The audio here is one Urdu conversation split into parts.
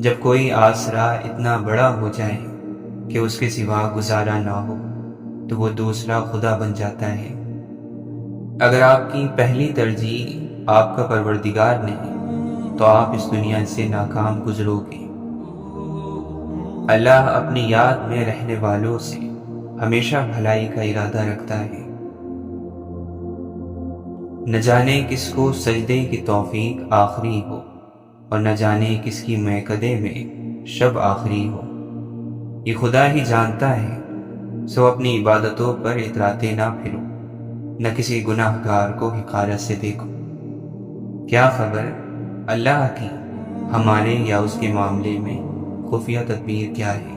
جب کوئی آسرا اتنا بڑا ہو جائے کہ اس کے سوا گزارا نہ ہو تو وہ دوسرا خدا بن جاتا ہے۔ اگر آپ کی پہلی ترجیح آپ کا پروردگار نہیں تو آپ اس دنیا سے ناکام گزرو گے۔ اللہ اپنی یاد میں رہنے والوں سے ہمیشہ بھلائی کا ارادہ رکھتا ہے۔ نہ جانے کس کو سجدے کی توفیق آخری ہو اور نہ جانے کس کی میکدے میں شب آخری ہو، یہ خدا ہی جانتا ہے۔ سو اپنی عبادتوں پر اتراتے نہ پھرو، نہ کسی گناہ گار کو حقارت سے دیکھو۔ کیا خبر اللہ کی ہمارے یا اس کے معاملے میں خفیہ تدبیر کیا ہے؟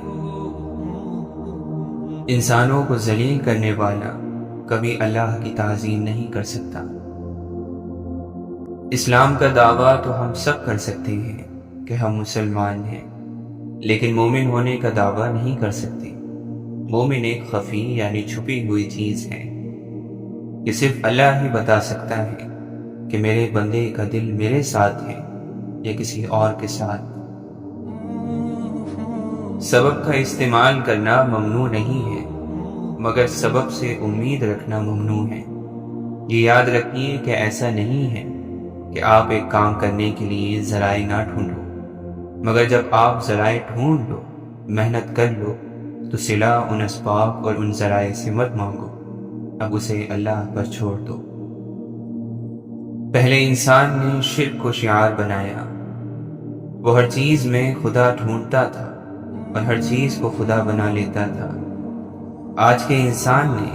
انسانوں کو ذلیل کرنے والا کبھی اللہ کی تعظیم نہیں کر سکتا۔ اسلام کا دعویٰ تو ہم سب کر سکتے ہیں کہ ہم مسلمان ہیں، لیکن مومن ہونے کا دعویٰ نہیں کر سکتے۔ مومن ایک خفی یعنی چھپی ہوئی چیز ہے۔ یہ صرف اللہ ہی بتا سکتا ہے کہ میرے بندے کا دل میرے ساتھ ہے یا کسی اور کے ساتھ۔ سبب کا استعمال کرنا ممنوع نہیں ہے، مگر سبب سے امید رکھنا ممنوع ہے۔ یہ یاد رکھیے کہ ایسا نہیں ہے کہ آپ ایک کام کرنے کے لیے ذرائع نہ ڈھونڈو، مگر جب آپ ذرائع ڈھونڈ لو، محنت کر لو، تو صلہ ان اسباب اور ان ذرائع سے مت مانگو، اب اسے اللہ پر چھوڑ دو۔ پہلے انسان نے شرک کو شعار بنایا۔ وہ ہر چیز میں خدا ڈھونڈتا تھا اور ہر چیز کو خدا بنا لیتا تھا۔ آج کے انسان نے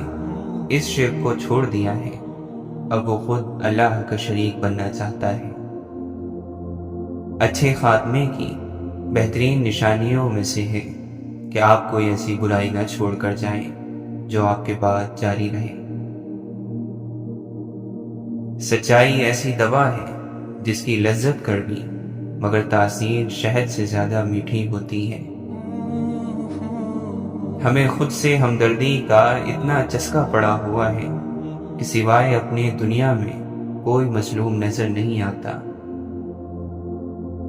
اس شرک کو چھوڑ دیا ہے، اب وہ خود اللہ کا شریک بننا چاہتا ہے۔ اچھے خاتمے کی بہترین نشانیوں میں سے ہے کہ آپ کوئی ایسی برائی نہ چھوڑ کر جائیں جو آپ کے بعد جاری رہے۔ سچائی ایسی دوا ہے جس کی لذت کڑوی مگر تاثیر شہد سے زیادہ میٹھی ہوتی ہے۔ ہمیں خود سے ہمدردی کا اتنا چسکا پڑا ہوا ہے کہ سوائے اپنی دنیا میں کوئی مظلوم نظر نہیں آتا۔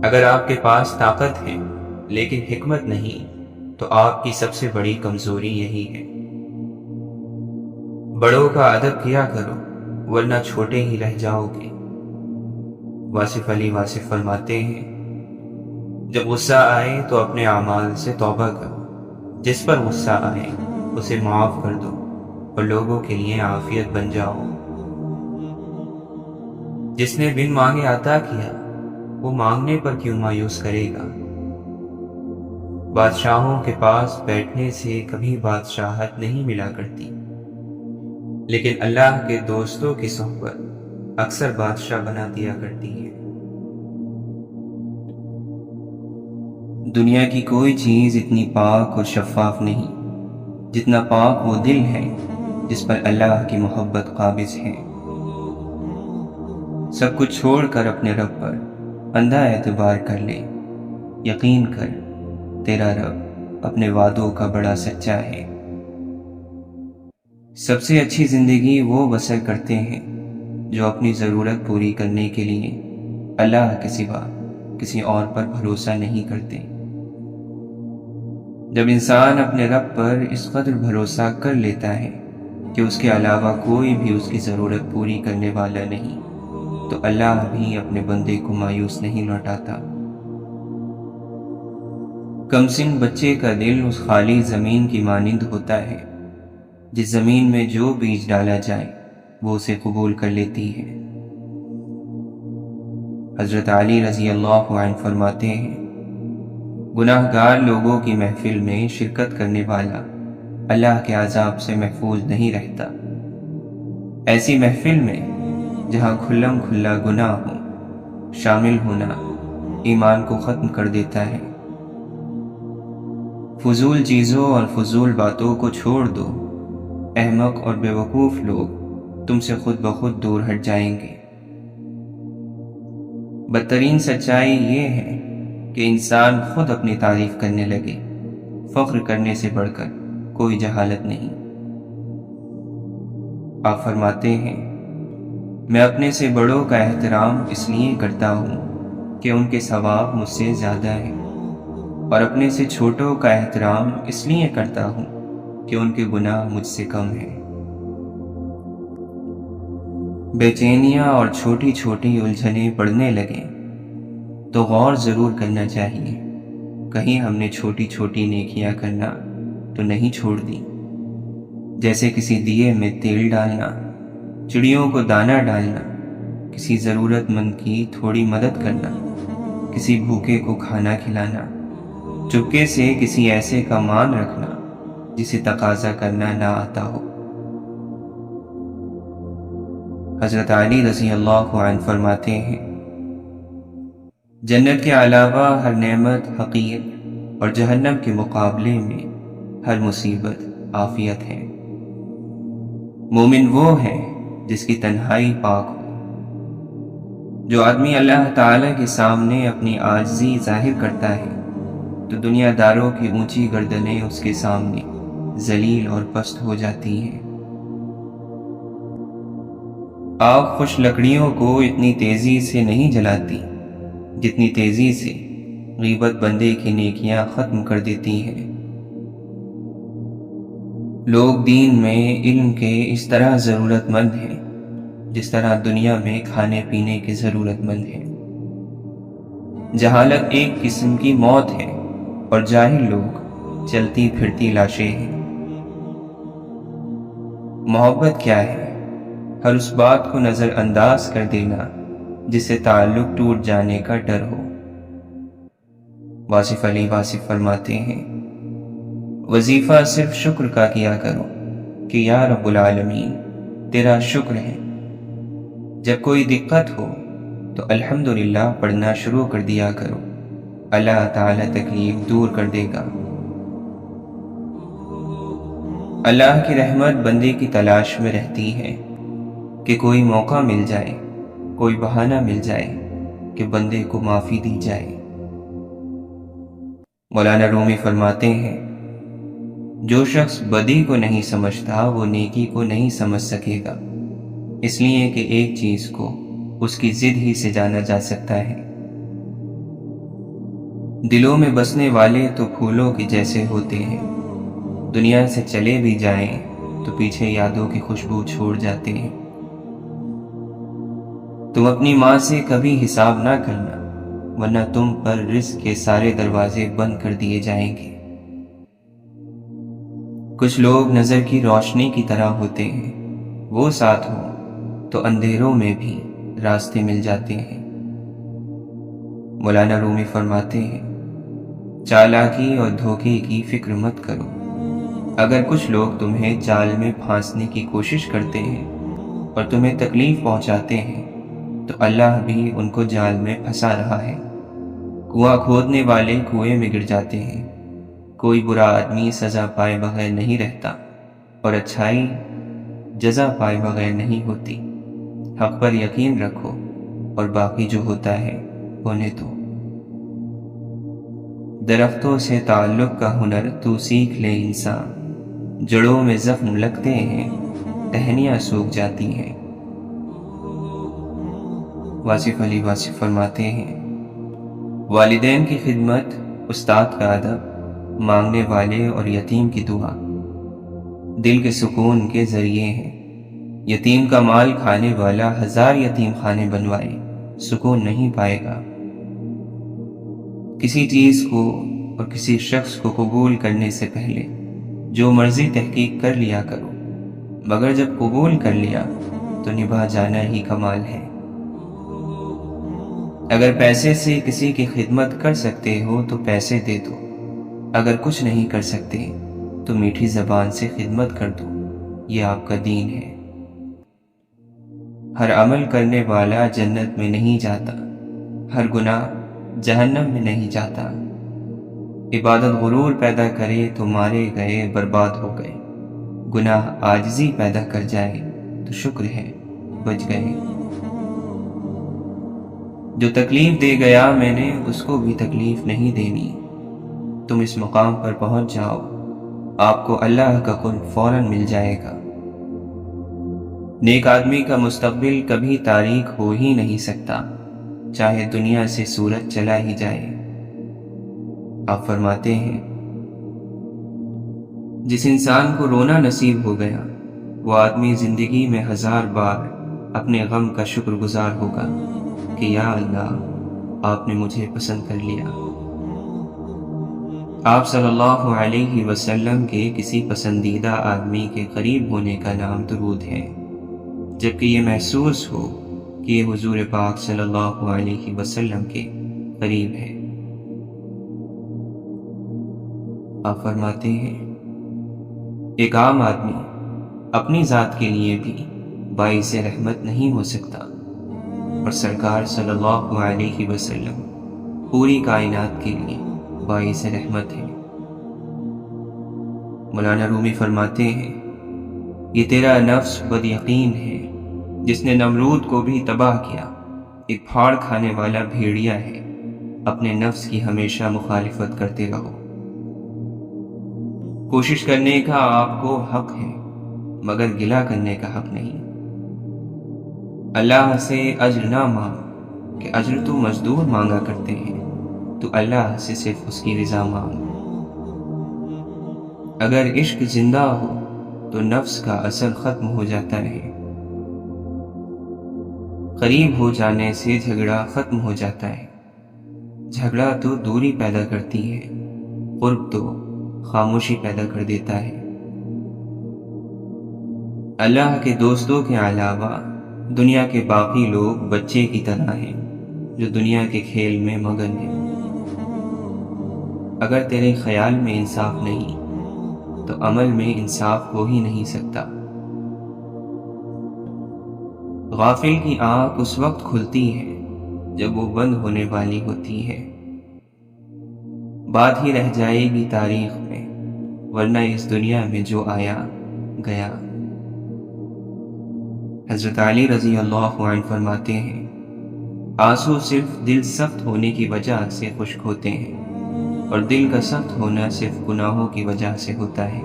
اگر آپ کے پاس طاقت ہے لیکن حکمت نہیں تو آپ کی سب سے بڑی کمزوری یہی ہے۔ بڑوں کا ادب کیا کرو ورنہ چھوٹے ہی رہ جاؤ گے۔ واصف علی واصف فرماتے ہیں، جب غصہ آئے تو اپنے اعمال سے توبہ کرو، جس پر غصہ آئے اسے معاف کر دو اور لوگوں کے لیے عافیت بن جاؤ۔ جس نے بن مانگے عطا کیا وہ مانگنے پر کیوں مایوس کرے گا؟ بادشاہوں کے پاس بیٹھنے سے کبھی بادشاہت نہیں ملا کرتی، لیکن اللہ کے دوستوں کی صحبت اکثر بادشاہ بنا دیا کرتی ہے۔ دنیا کی کوئی چیز اتنی پاک اور شفاف نہیں جتنا پاک وہ دل ہے جس پر اللہ کی محبت قابض ہے۔ سب کچھ چھوڑ کر اپنے رب پر اندھا اعتبار کر لے، یقین کر تیرا رب اپنے وعدوں کا بڑا سچا ہے۔ سب سے اچھی زندگی وہ بسر کرتے ہیں جو اپنی ضرورت پوری کرنے کے لیے اللہ کے سوا کسی اور پر بھروسہ نہیں کرتے۔ جب انسان اپنے رب پر اس قدر بھروسہ کر لیتا ہے کہ اس کے علاوہ کوئی بھی اس کی ضرورت پوری کرنے والا نہیں، تو اللہ بھی اپنے بندے کو مایوس نہیں لوٹاتا۔ کمسن بچے کا دل اس خالی زمین کی مانند ہوتا ہے جس زمین میں جو بیج ڈالا جائے وہ اسے قبول کر لیتی ہے۔ حضرت علی رضی اللہ عنہ فرماتے ہیں، گناہ گار لوگوں کی محفل میں شرکت کرنے والا اللہ کے عذاب سے محفوظ نہیں رہتا۔ ایسی محفل میں جہاں کھلم کھلا گناہ ہو، شامل ہونا ایمان کو ختم کر دیتا ہے۔ فضول چیزوں اور فضول باتوں کو چھوڑ دو، احمق اور بے وقوف لوگ تم سے خود بخود دور ہٹ جائیں گے۔ بدترین سچائی یہ ہے کہ انسان خود اپنی تعریف کرنے لگے۔ فخر کرنے سے بڑھ کر کوئی جہالت نہیں۔ آپ فرماتے ہیں، میں اپنے سے بڑوں کا احترام اس لیے کرتا ہوں کہ ان کے ثواب مجھ سے زیادہ ہیں، اور اپنے سے چھوٹوں کا احترام اس لیے کرتا ہوں کہ ان کے گناہ مجھ سے کم ہیں۔ بے چینیاں اور چھوٹی چھوٹی الجھنیں پڑنے لگیں تو غور ضرور کرنا چاہیے، کہیں ہم نے چھوٹی چھوٹی نیکیاں کرنا تو نہیں چھوڑ دی، جیسے کسی دیے میں تیل ڈالنا، چڑیوں کو دانہ ڈالنا، کسی ضرورت مند کی تھوڑی مدد کرنا، کسی بھوکے کو کھانا کھلانا، چپکے سے کسی ایسے کا مان رکھنا جسے تقاضا کرنا نہ آتا ہو۔ حضرت علی رضی اللہ عنہ فرماتے ہیں، جنت کے علاوہ ہر نعمت حقیر اور جہنم کے مقابلے میں ہر مصیبت عافیت ہے۔ مومن وہ ہے جس کی تنہائی پاک ہو۔ جو آدمی اللہ تعالی کے سامنے اپنی عاجزی ظاہر کرتا ہے تو دنیا داروں کی اونچی گردنیں اس کے سامنے ذلیل اور پست ہو جاتی ہیں۔ آگ خوش لکڑیوں کو اتنی تیزی سے نہیں جلاتی جتنی تیزی سے غیبت بندے کی نیکیاں ختم کر دیتی ہیں۔ لوگ دین میں علم کے اس طرح ضرورت مند ہیں جس طرح دنیا میں کھانے پینے کے ضرورت مند ہیں۔ جہالت ایک قسم کی موت ہے اور جاہل لوگ چلتی پھرتی لاشیں ہیں۔ محبت کیا ہے؟ ہر اس بات کو نظر انداز کر دینا جس سے تعلق ٹوٹ جانے کا ڈر ہو۔ واصف علی واصف فرماتے ہیں، وظیفہ صرف شکر کا کیا کرو کہ یا رب العالمین تیرا شکر ہے۔ جب کوئی دقت ہو تو الحمدللہ پڑھنا شروع کر دیا کرو، اللہ تعالی تکلیف دور کر دے گا۔ اللہ کی رحمت بندے کی تلاش میں رہتی ہے کہ کوئی موقع مل جائے، کوئی بہانہ مل جائے کہ بندے کو معافی دی جائے۔ مولانا رومی فرماتے ہیں، جو شخص بدی کو نہیں سمجھتا وہ نیکی کو نہیں سمجھ سکے گا، اس لیے کہ ایک چیز کو اس کی ضد ہی سے جانا جا سکتا ہے۔ دلوں میں بسنے والے تو پھولوں کے جیسے ہوتے ہیں، دنیا سے چلے بھی جائیں تو پیچھے یادوں کی خوشبو چھوڑ جاتے ہیں۔ تم اپنی ماں سے کبھی حساب نہ کرنا ورنہ تم پر رزق کے سارے دروازے بند کر دیے جائیں گے۔ کچھ لوگ نظر کی روشنی کی طرح ہوتے ہیں، وہ ساتھ ہوں تو اندھیروں میں بھی راستے مل جاتے ہیں۔ مولانا رومی فرماتے ہیں، چالاکی اور دھوکے کی فکر مت کرو۔ اگر کچھ لوگ تمہیں جال میں پھانسنے کی کوشش کرتے ہیں اور تمہیں تکلیف پہنچاتے ہیں تو اللہ بھی ان کو جال میں پھنسا رہا ہے۔ کنواں کھودنے والے کنویں میں گر جاتے ہیں۔ کوئی برا آدمی سزا پائے بغیر نہیں رہتا اور اچھائی جزا پائے بغیر نہیں ہوتی۔ حق پر یقین رکھو اور باقی جو ہوتا ہے ہونے دو۔ درختوں سے تعلق کا ہنر تو سیکھ لے انسان، جڑوں میں زخم لگتے ہیں ٹہنیاں سوکھ جاتی ہیں۔ واصف علی واصف فرماتے ہیں، والدین کی خدمت، استاد کا ادب، مانگنے والے اور یتیم کی دعا دل کے سکون کے ذریعے ہیں۔ یتیم کا مال کھانے والا 1000 یتیم خانے بنوائے سکون نہیں پائے گا۔ کسی چیز کو اور کسی شخص کو قبول کرنے سے پہلے جو مرضی تحقیق کر لیا کرو، مگر جب قبول کر لیا تو نبھا جانا ہی کمال ہے۔ اگر پیسے سے کسی کی خدمت کر سکتے ہو تو پیسے دے دو، اگر کچھ نہیں کر سکتے تو میٹھی زبان سے خدمت کر دو، یہ آپ کا دین ہے۔ ہر عمل کرنے والا جنت میں نہیں جاتا، ہر گناہ جہنم میں نہیں جاتا۔ عبادت غرور پیدا کرے تو مارے گئے برباد ہو گئے، گناہ عاجزی پیدا کر جائے تو شکر ہے بچ گئے۔ جو تکلیف دے گیا میں نے اس کو بھی تکلیف نہیں دینی۔ تم اس مقام پر پہنچ جاؤ، آپ کو اللہ کا قرب فوراً مل جائے گا۔ نیک آدمی کا مستقبل کبھی تاریک ہو ہی نہیں سکتا، چاہے دنیا سے سورج چلا ہی جائے۔ آپ فرماتے ہیں، جس انسان کو رونا نصیب ہو گیا وہ آدمی زندگی میں 1000 بار اپنے غم کا شکر گزار ہوگا کہ یا اللہ، آپ نے مجھے پسند کر لیا۔ آپ صلی اللہ علیہ وسلم کے کسی پسندیدہ آدمی کے قریب ہونے کا نام درود ہے، جبکہ یہ محسوس ہو کہ یہ حضور پاک صلی اللہ علیہ وسلم کے قریب ہے۔ آپ فرماتے ہیں، ایک عام آدمی اپنی ذات کے لیے بھی باعث رحمت نہیں ہو سکتا، اور سرکار صلی اللہ علیہ وسلم پوری کائنات کے لیے باعث رحمت ہے۔ مولانا رومی فرماتے ہیں، یہ تیرا نفس بد یقین ہے جس نے نمرود کو بھی تباہ کیا، ایک پھاڑ کھانے والا بھیڑیا ہے، اپنے نفس کی ہمیشہ مخالفت کرتے رہو۔ کوشش کرنے کا آپ کو حق ہے مگر گلہ کرنے کا حق نہیں۔ اللہ سے اجر نہ مانگ کہ اجر تو مزدور مانگا کرتے ہیں، تو اللہ سے صرف اس کی رضا مانگ۔ اگر عشق زندہ ہو تو نفس کا اثر ختم ہو جاتا ہے، قریب ہو جانے سے جھگڑا ختم ہو جاتا ہے۔ جھگڑا تو دوری پیدا کرتی ہے، قرب تو خاموشی پیدا کر دیتا ہے۔ اللہ کے دوستوں کے علاوہ دنیا کے باقی لوگ بچے کی طرح ہیں جو دنیا کے کھیل میں مگن ہیں۔ اگر تیرے خیال میں انصاف نہیں تو عمل میں انصاف ہو ہی نہیں سکتا۔ غافل کی آنکھ اس وقت کھلتی ہے جب وہ بند ہونے والی ہوتی ہے۔ بات ہی رہ جائے گی تاریخ میں، ورنہ اس دنیا میں جو آیا گیا۔ حضرت علی رضی اللہ عنہ فرماتے ہیں، آنسو صرف دل سخت ہونے کی وجہ سے خشک ہوتے ہیں، اور دل کا سخت ہونا صرف گناہوں کی وجہ سے ہوتا ہے۔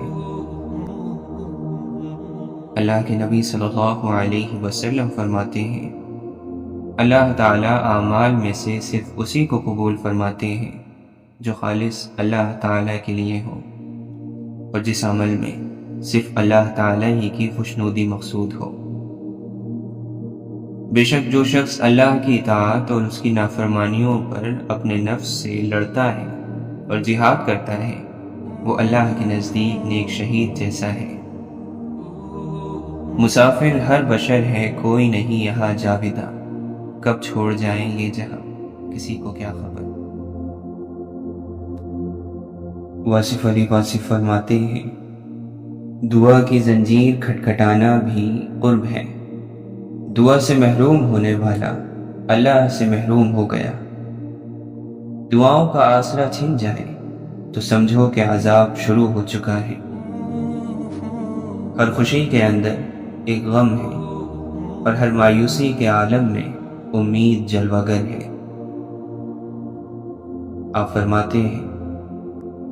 اللہ کے نبی صلی اللہ علیہ وسلم فرماتے ہیں، اللہ تعالیٰ اعمال میں سے صرف اسی کو قبول فرماتے ہیں جو خالص اللہ تعالیٰ کے لیے ہو، اور جس عمل میں صرف اللہ تعالیٰ ہی کی خوشنودی مقصود ہو۔ بے شک جو شخص اللہ کی اطاعت اور اس کی نافرمانیوں پر اپنے نفس سے لڑتا ہے اور جہاد کرتا ہے، وہ اللہ کے نزدیک نیک شہید جیسا ہے۔ مسافر ہر بشر ہے، کوئی نہیں یہاں جاوداں، کب چھوڑ جائیں یہ جہاں کسی کو کیا خبر۔ واصف علی واصف فرماتے ہیں، دعا کی زنجیر کھٹکھٹانا بھی قرب ہے، دعا سے محروم ہونے والا اللہ سے محروم ہو گیا۔ دعاؤں کا آسرا چھن جائے تو سمجھو کہ عذاب شروع ہو چکا ہے۔ ہر خوشی کے اندر ایک غم ہے، اور ہر مایوسی کے عالم میں امید جلوہ گر ہے۔ آپ فرماتے ہیں،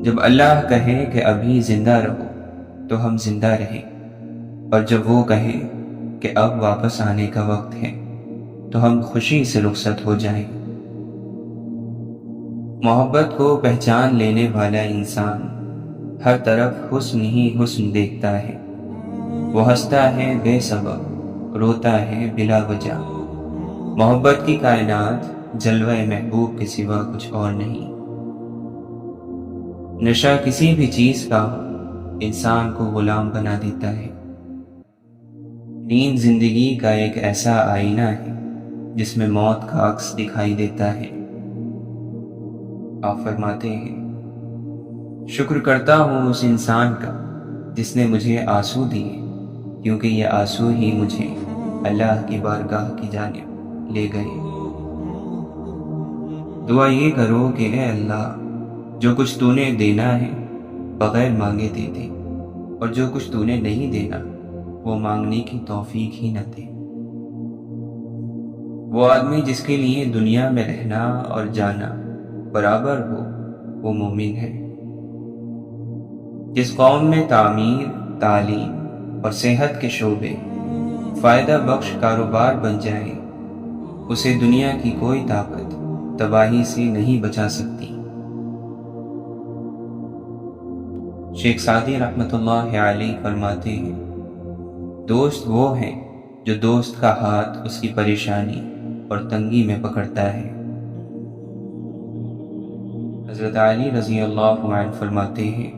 جب اللہ کہے کہ ابھی زندہ رہو تو ہم زندہ رہیں، اور جب وہ کہیں کہ اب واپس آنے کا وقت ہے تو ہم خوشی سے رخصت ہو جائیں۔ محبت کو پہچان لینے والا انسان ہر طرف حسن ہی حسن دیکھتا ہے، وہ ہنستا ہے بے سبب، روتا ہے بلا وجہ۔ محبت کی کائنات جلوہ محبوب کے سوا کچھ اور نہیں۔ نشہ کسی بھی چیز کا انسان کو غلام بنا دیتا ہے۔ نیند زندگی کا ایک ایسا آئینہ ہے جس میں موت کا عکس دکھائی دیتا ہے۔ آپ فرماتے ہیں، شکر کرتا ہوں اس انسان کا جس نے مجھے آنسو دیے، کیونکہ یہ آنسو ہی مجھے اللہ کی بارگاہ کی جانب لے گئے۔ دعا یہ کرو کہ اے اللہ، جو کچھ تو نے دینا ہے بغیر مانگے دے دے، اور جو کچھ تو نے نہیں دینا وہ مانگنے کی توفیق ہی نہ دے۔ وہ آدمی جس کے لیے دنیا میں رہنا اور جانا برابر ہو وہ مومن ہے۔ جس قوم میں تعمیر، تعلیم اور صحت کے شعبے فائدہ بخش کاروبار بن جائے، اسے دنیا کی کوئی طاقت تباہی سے نہیں بچا سکتی۔ شیخ سعدی رحمۃ اللہ علیہ فرماتے ہیں، دوست وہ ہیں جو دوست کا ہاتھ اس کی پریشانی اور تنگی میں پکڑتا ہے۔ حضرت علی رضی اللہ عنہ فرماتے ہیں،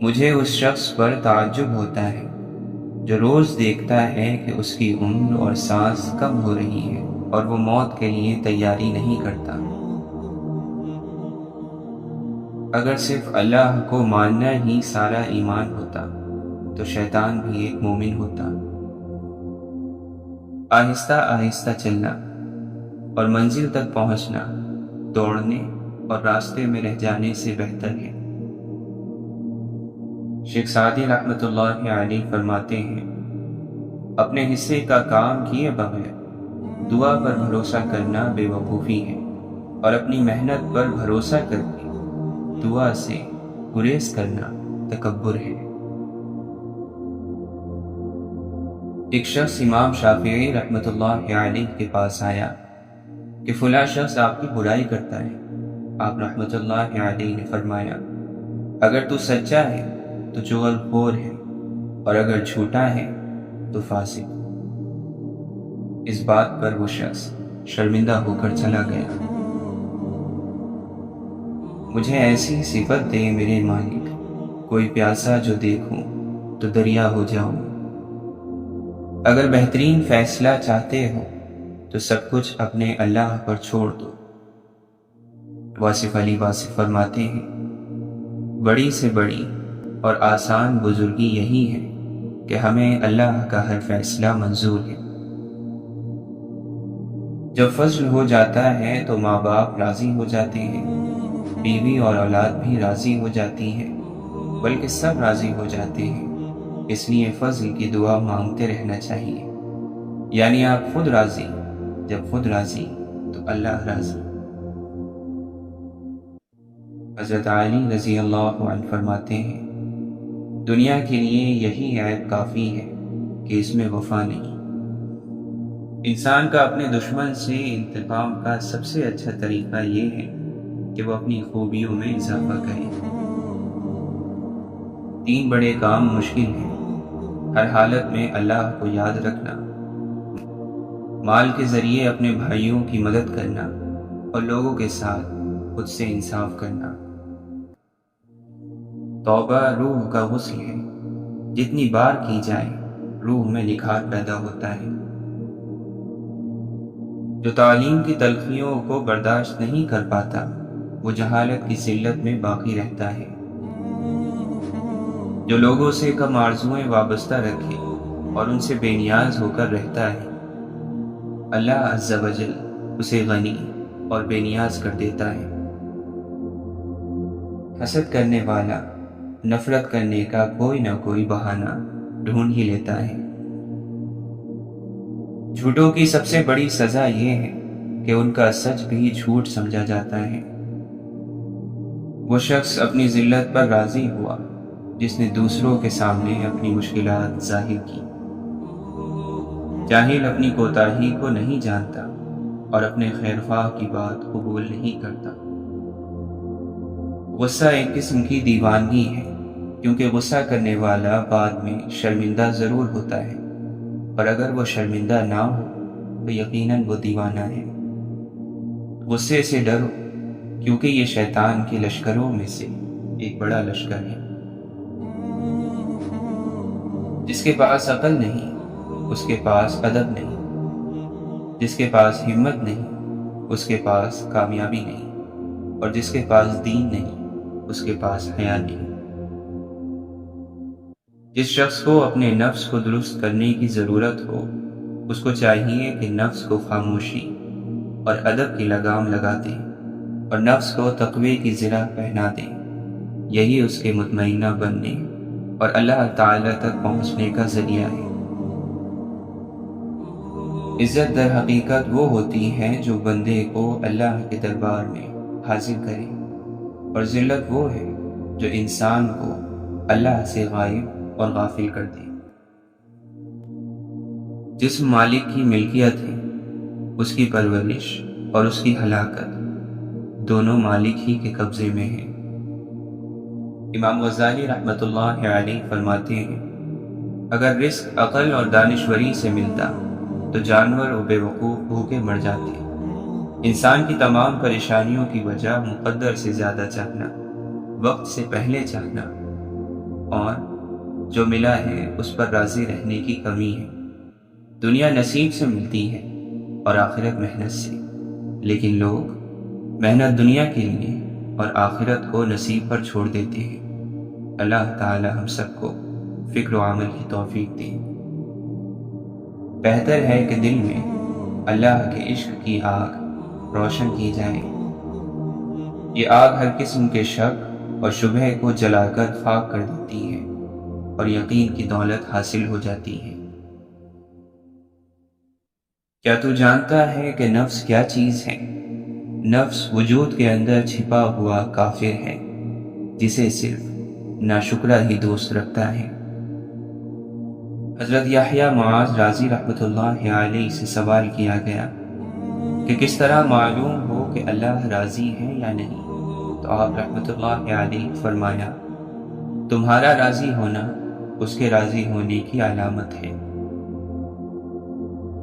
مجھے اس شخص پر تعجب ہوتا ہے جو روز دیکھتا ہے کہ اس کی عمر اور سانس کم ہو رہی ہے اور وہ موت کے لیے تیاری نہیں کرتا۔ اگر صرف اللہ کو ماننا ہی سارا ایمان ہوتا تو شیطان بھی ایک مومن ہوتا۔ آہستہ آہستہ چلنا اور منزل تک پہنچنا دوڑنے اور راستے میں رہ جانے سے بہتر ہے۔ شیخ سعدی رحمۃ اللہ علیہ فرماتے ہیں، اپنے حصے کا کام کیے بغیر دعا پر بھروسہ کرنا بے وقوفی ہے، اور اپنی محنت پر بھروسہ کر کے دعا سے گریز کرنا تکبر ہے۔ ایک شخص امام شافعی رحمۃ اللہ علیہ کے پاس آیا کہ فلاں شخص آپ کی برائی کرتا ہے۔ آپ رحمۃ اللہ علیہ نے فرمایا، اگر تو سچا ہے تو چغل خور ہے، اور اگر جھوٹا ہے تو فاسق۔ اس بات پر وہ شخص شرمندہ ہو کر چلا گیا۔ مجھے ایسی صفت دے میرے مالک، کوئی پیاسا جو دیکھوں تو دریا ہو جاؤں۔ اگر بہترین فیصلہ چاہتے ہو تو سب کچھ اپنے اللہ پر چھوڑ دو۔ واصف علی واصف فرماتے ہیں، بڑی سے بڑی اور آسان بزرگی یہی ہے کہ ہمیں اللہ کا ہر فیصلہ منظور ہے۔ جب فضل ہو جاتا ہے تو ماں باپ راضی ہو جاتے ہیں، بیوی اور اولاد بھی راضی ہو جاتی ہے، بلکہ سب راضی ہو جاتے ہیں۔ اس لیے فضل کی دعا مانگتے رہنا چاہیے، یعنی آپ خود راضی، جب خود راضی تو اللہ راضی۔ حضرت علی رضی اللہ عنہ فرماتے ہیں، دنیا کے لیے یہی عیب کافی ہے کہ اس میں وفا نہیں۔ انسان کا اپنے دشمن سے انتقام کا سب سے اچھا طریقہ یہ ہے کہ وہ اپنی خوبیوں میں اضافہ کرے۔ 3 بڑے کام مشکل ہیں، ہر حالت میں اللہ کو یاد رکھنا، مال کے ذریعے اپنے بھائیوں کی مدد کرنا، اور لوگوں کے ساتھ خود سے انصاف کرنا۔ توبہ روح کا غسل ہے، جتنی بار کی جائے روح میں نکھار پیدا ہوتا ہے۔ جو تعلیم کی تلخیوں کو برداشت نہیں کر پاتا وہ جہالت کی ذلت میں باقی رہتا ہے۔ جو لوگوں سے کم آرزوئیں وابستہ رکھے اور ان سے بے نیاز ہو کر رہتا ہے، اللہ عز و جل اسے غنی اور بے نیاز کر دیتا ہے۔ حسد کرنے والا نفرت کرنے کا کوئی نہ کوئی بہانہ ڈھونڈ ہی لیتا ہے۔ جھوٹوں کی سب سے بڑی سزا یہ ہے کہ ان کا سچ بھی جھوٹ سمجھا جاتا ہے۔ وہ شخص اپنی ذلت پر راضی ہوا جس نے دوسروں کے سامنے اپنی مشکلات ظاہر کی۔ جاہل اپنی کوتاہی کو نہیں جانتا اور اپنے خیرخواہ کی بات قبول نہیں کرتا۔ غصہ ایک قسم کی دیوانگی ہے، کیونکہ غصہ کرنے والا بعد میں شرمندہ ضرور ہوتا ہے، اور اگر وہ شرمندہ نہ ہو تو یقیناً وہ دیوانہ ہے۔ غصے سے ڈرو، کیونکہ یہ شیطان کے لشکروں میں سے ایک بڑا لشکر ہے۔ جس کے پاس عقل نہیں اس کے پاس ادب نہیں، جس کے پاس ہمت نہیں اس کے پاس کامیابی نہیں، اور جس کے پاس دین نہیں اس کے پاس حیا نہیں۔ جس شخص کو اپنے نفس کو درست کرنے کی ضرورت ہو اس کو چاہیے کہ نفس کو خاموشی اور ادب کی لگام لگا دے اور نفس کو تقوی کی زرہ پہنا دے۔ یہی اس کے مطمئنہ بننے اور اللہ تعالی تک پہنچنے کا ذریعہ ہے۔ عزت در حقیقت وہ ہوتی ہے جو بندے کو اللہ کے دربار میں حاضر کرے، اور ذلت وہ ہے جو انسان کو اللہ سے غائب اور غافل کر دے۔ جسم مالک کی ملکیت ہے، اس کی پرورش اور اس کی ہلاکت دونوں مالک ہی کے قبضے میں ہیں۔ امام غزالی رحمۃ اللہ علیہ فرماتے ہیں، اگر رزق عقل اور دانشوری سے ملتا تو جانور و بے وقوف بھوکے مر جاتے۔ انسان کی تمام پریشانیوں کی وجہ مقدر سے زیادہ چاہنا، وقت سے پہلے چاہنا، اور جو ملا ہے اس پر راضی رہنے کی کمی ہے۔ دنیا نصیب سے ملتی ہے اور آخرت محنت سے، لیکن لوگ محنت دنیا کے لیے اور آخرت کو نصیب پر چھوڑ دیتے ہیں۔ اللہ تعالی ہم سب کو فکر و عمل کی توفیق دے۔ بہتر ہے کہ دل میں اللہ کے عشق کی آگ روشن کی جائے۔ یہ آگ ہر قسم کے شک اور شبہ کو جلا کر خاک کر دیتی ہے اور یقین کی دولت حاصل ہو جاتی ہے۔ کیا تو جانتا ہے کہ نفس کیا چیز ہے؟ نفس وجود کے اندر چھپا ہوا کافر ہے جسے صرف ناشکرہ ہی دوست رکھتا ہے۔ حضرت یحییٰ معاذ رازی رحمۃ اللہ علیہ سے سوال کیا گیا کہ کس طرح معلوم ہو کہ اللہ راضی ہے یا نہیں؟ تو آپ رحمۃ اللہ علیہ فرمایا، تمہارا راضی ہونا اس کے راضی ہونے کی علامت ہے۔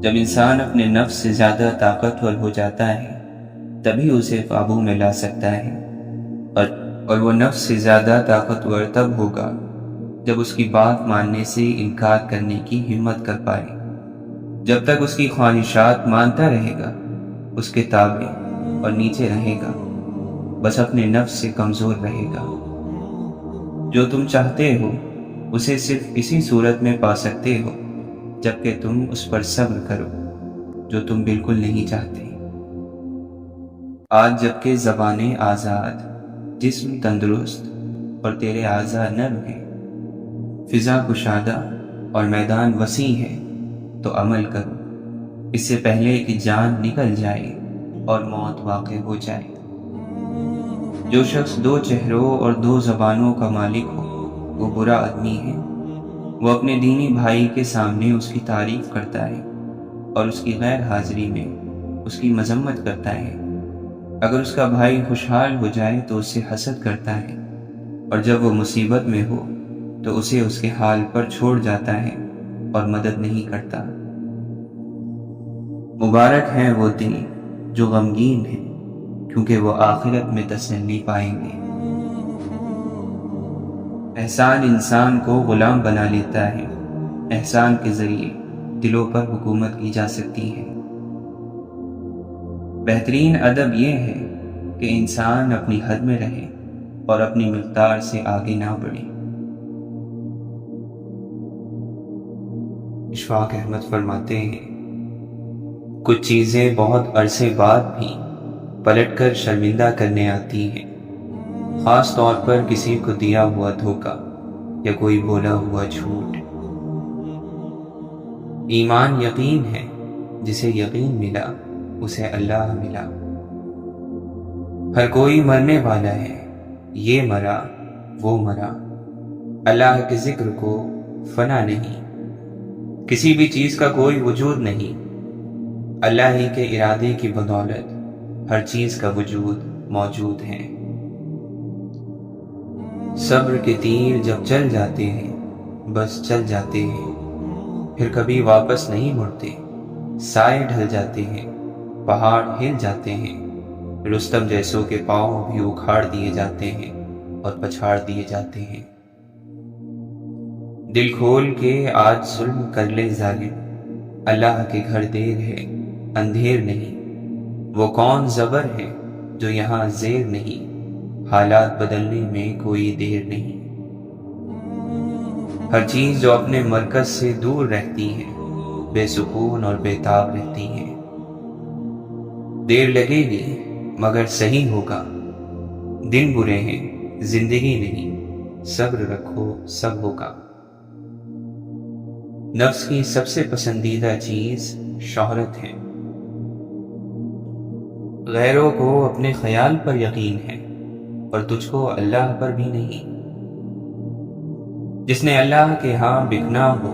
جب انسان اپنے نفس سے زیادہ طاقتور ہو جاتا ہے تبھی اسے قابو میں لا سکتا ہے، اور وہ نفس سے زیادہ طاقتور تب ہوگا جب اس کی بات ماننے سے انکار کرنے کی ہمت کر پائے۔ جب تک اس کی خواہشات مانتا رہے گا، اس کے تابع اور نیچے رہے گا، بس اپنے نفس سے کمزور رہے گا۔ جو تم چاہتے ہو اسے صرف اسی صورت میں پا سکتے ہو جبکہ تم اس پر صبر کرو جو تم بالکل نہیں چاہتے۔ آج جبکہ زبانیں آزاد، جسم تندرست اور تیرے اعضاء نرم ہیں، فضا کشادہ اور میدان وسیع ہے تو عمل کرو اس سے پہلے کہ جان نکل جائے اور موت واقع ہو جائے۔ جو شخص دو چہروں اور دو زبانوں کا مالک ہو وہ برا آدمی ہے۔ وہ اپنے دینی بھائی کے سامنے اس کی تعریف کرتا ہے اور اس کی غیر حاضری میں اس کی مذمت کرتا ہے۔ اگر اس کا بھائی خوشحال ہو جائے تو اس سے حسد کرتا ہے، اور جب وہ مصیبت میں ہو تو اسے اس کے حال پر چھوڑ جاتا ہے اور مدد نہیں کرتا۔ مبارک ہیں وہ دل جو غمگین ہیں کیونکہ وہ آخرت میں تسلی پائیں گے۔ احسان انسان کو غلام بنا لیتا ہے، احسان کے ذریعے دلوں پر حکومت کی جا سکتی ہے۔ بہترین ادب یہ ہے کہ انسان اپنی حد میں رہے اور اپنی مقدار سے آگے نہ بڑھے۔ اشفاق احمد فرماتے ہیں، کچھ چیزیں بہت عرصے بعد بھی پلٹ کر شرمندہ کرنے آتی ہیں، خاص طور پر کسی کو دیا ہوا دھوکہ یا کوئی بولا ہوا جھوٹ۔ ایمان یقین ہے، جسے یقین ملا اسے اللہ ملا۔ ہر کوئی مرنے والا ہے، یہ مرا وہ مرا، اللہ کے ذکر کو فنا نہیں۔ کسی بھی چیز کا کوئی وجود نہیں، اللہ ہی کے ارادے کی بدولت ہر چیز کا وجود موجود ہے۔ صبر کے تیر جب چل جاتے ہیں بس چل جاتے ہیں، پھر کبھی واپس نہیں مڑتے۔ سائے ڈھل جاتے ہیں، پہاڑ ہل جاتے ہیں، رستم جیسوں کے پاؤں بھی اکھاڑ دیے جاتے ہیں اور پچھاڑ دیے جاتے ہیں۔ دل کھول کے آج ظلم کر لے ظالم، اللہ کے گھر دیر ہے اندھیر نہیں۔ وہ کون زبر ہے جو یہاں زیر نہیں، حالات بدلنے میں کوئی دیر نہیں۔ ہر چیز جو اپنے مرکز سے دور رہتی ہے بے سکون اور بے تاب رہتی ہے۔ دیر لگے گی مگر صحیح ہوگا، دن برے ہیں زندگی نہیں، صبر رکھو سب ہوگا۔ نفس کی سب سے پسندیدہ چیز شہرت ہے۔ غیروں کو اپنے خیال پر یقین ہے اور تجھ کو اللہ پر بھی نہیں۔ جس نے اللہ کے ہاں بکنا ہو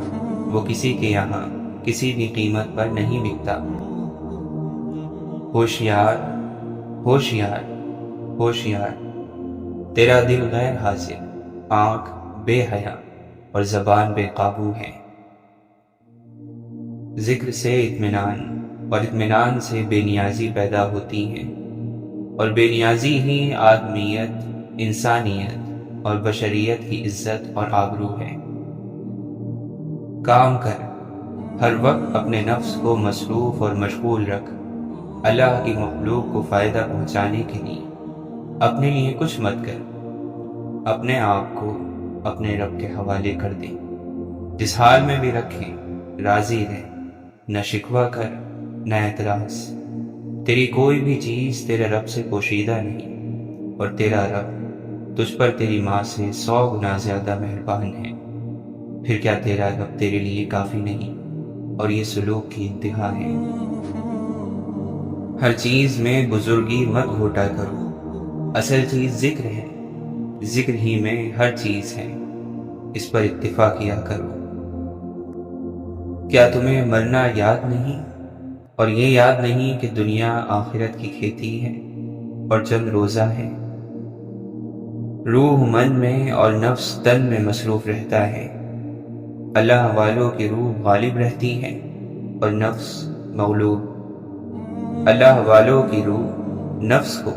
وہ کسی کے یہاں کسی بھی قیمت پر نہیں بکتا۔ ہوشیار ہوشیار ہوشیار، تیرا دل غیر حاضر، آنکھ بے حیا اور زبان بے قابو ہے۔ ذکر سے اطمینان اور اطمینان سے بے نیازی پیدا ہوتی ہے، اور بے نیازی ہی آدمیت، انسانیت اور بشریت کی عزت اور آبرو ہے۔ کام کر، ہر وقت اپنے نفس کو مصروف اور مشغول رکھ، اللہ کی مخلوق کو فائدہ پہنچانے کے لیے۔ اپنے لیے کچھ مت کر، اپنے آپ کو اپنے رب کے حوالے کر دے۔ جس حال میں بھی رکھے راضی رہ، نہ شکوہ کر نہ اعتراض۔ تیری کوئی بھی چیز تیرے رب سے پوشیدہ نہیں، اور تیرا رب تجھ پر تیری ماں سے 100 گنا زیادہ مہربان ہے۔ پھر کیا تیرا رب تیرے لیے کافی نہیں؟ اور یہ سلوک کی انتہا ہے۔ ہر چیز میں بزرگی مت گھوٹا کرو، اصل چیز ذکر ہے، ذکر ہی میں ہر چیز ہے، اس پر اکتفا کیا کرو۔ کیا تمہیں مرنا یاد نہیں، اور یہ یاد نہیں کہ دنیا آخرت کی کھیتی ہے اور چند روزہ ہے؟ روح من میں اور نفس تن میں مصروف رہتا ہے۔ اللہ والوں کی روح غالب رہتی ہے اور نفس مغلوب۔ اللہ والوں کی روح نفس کو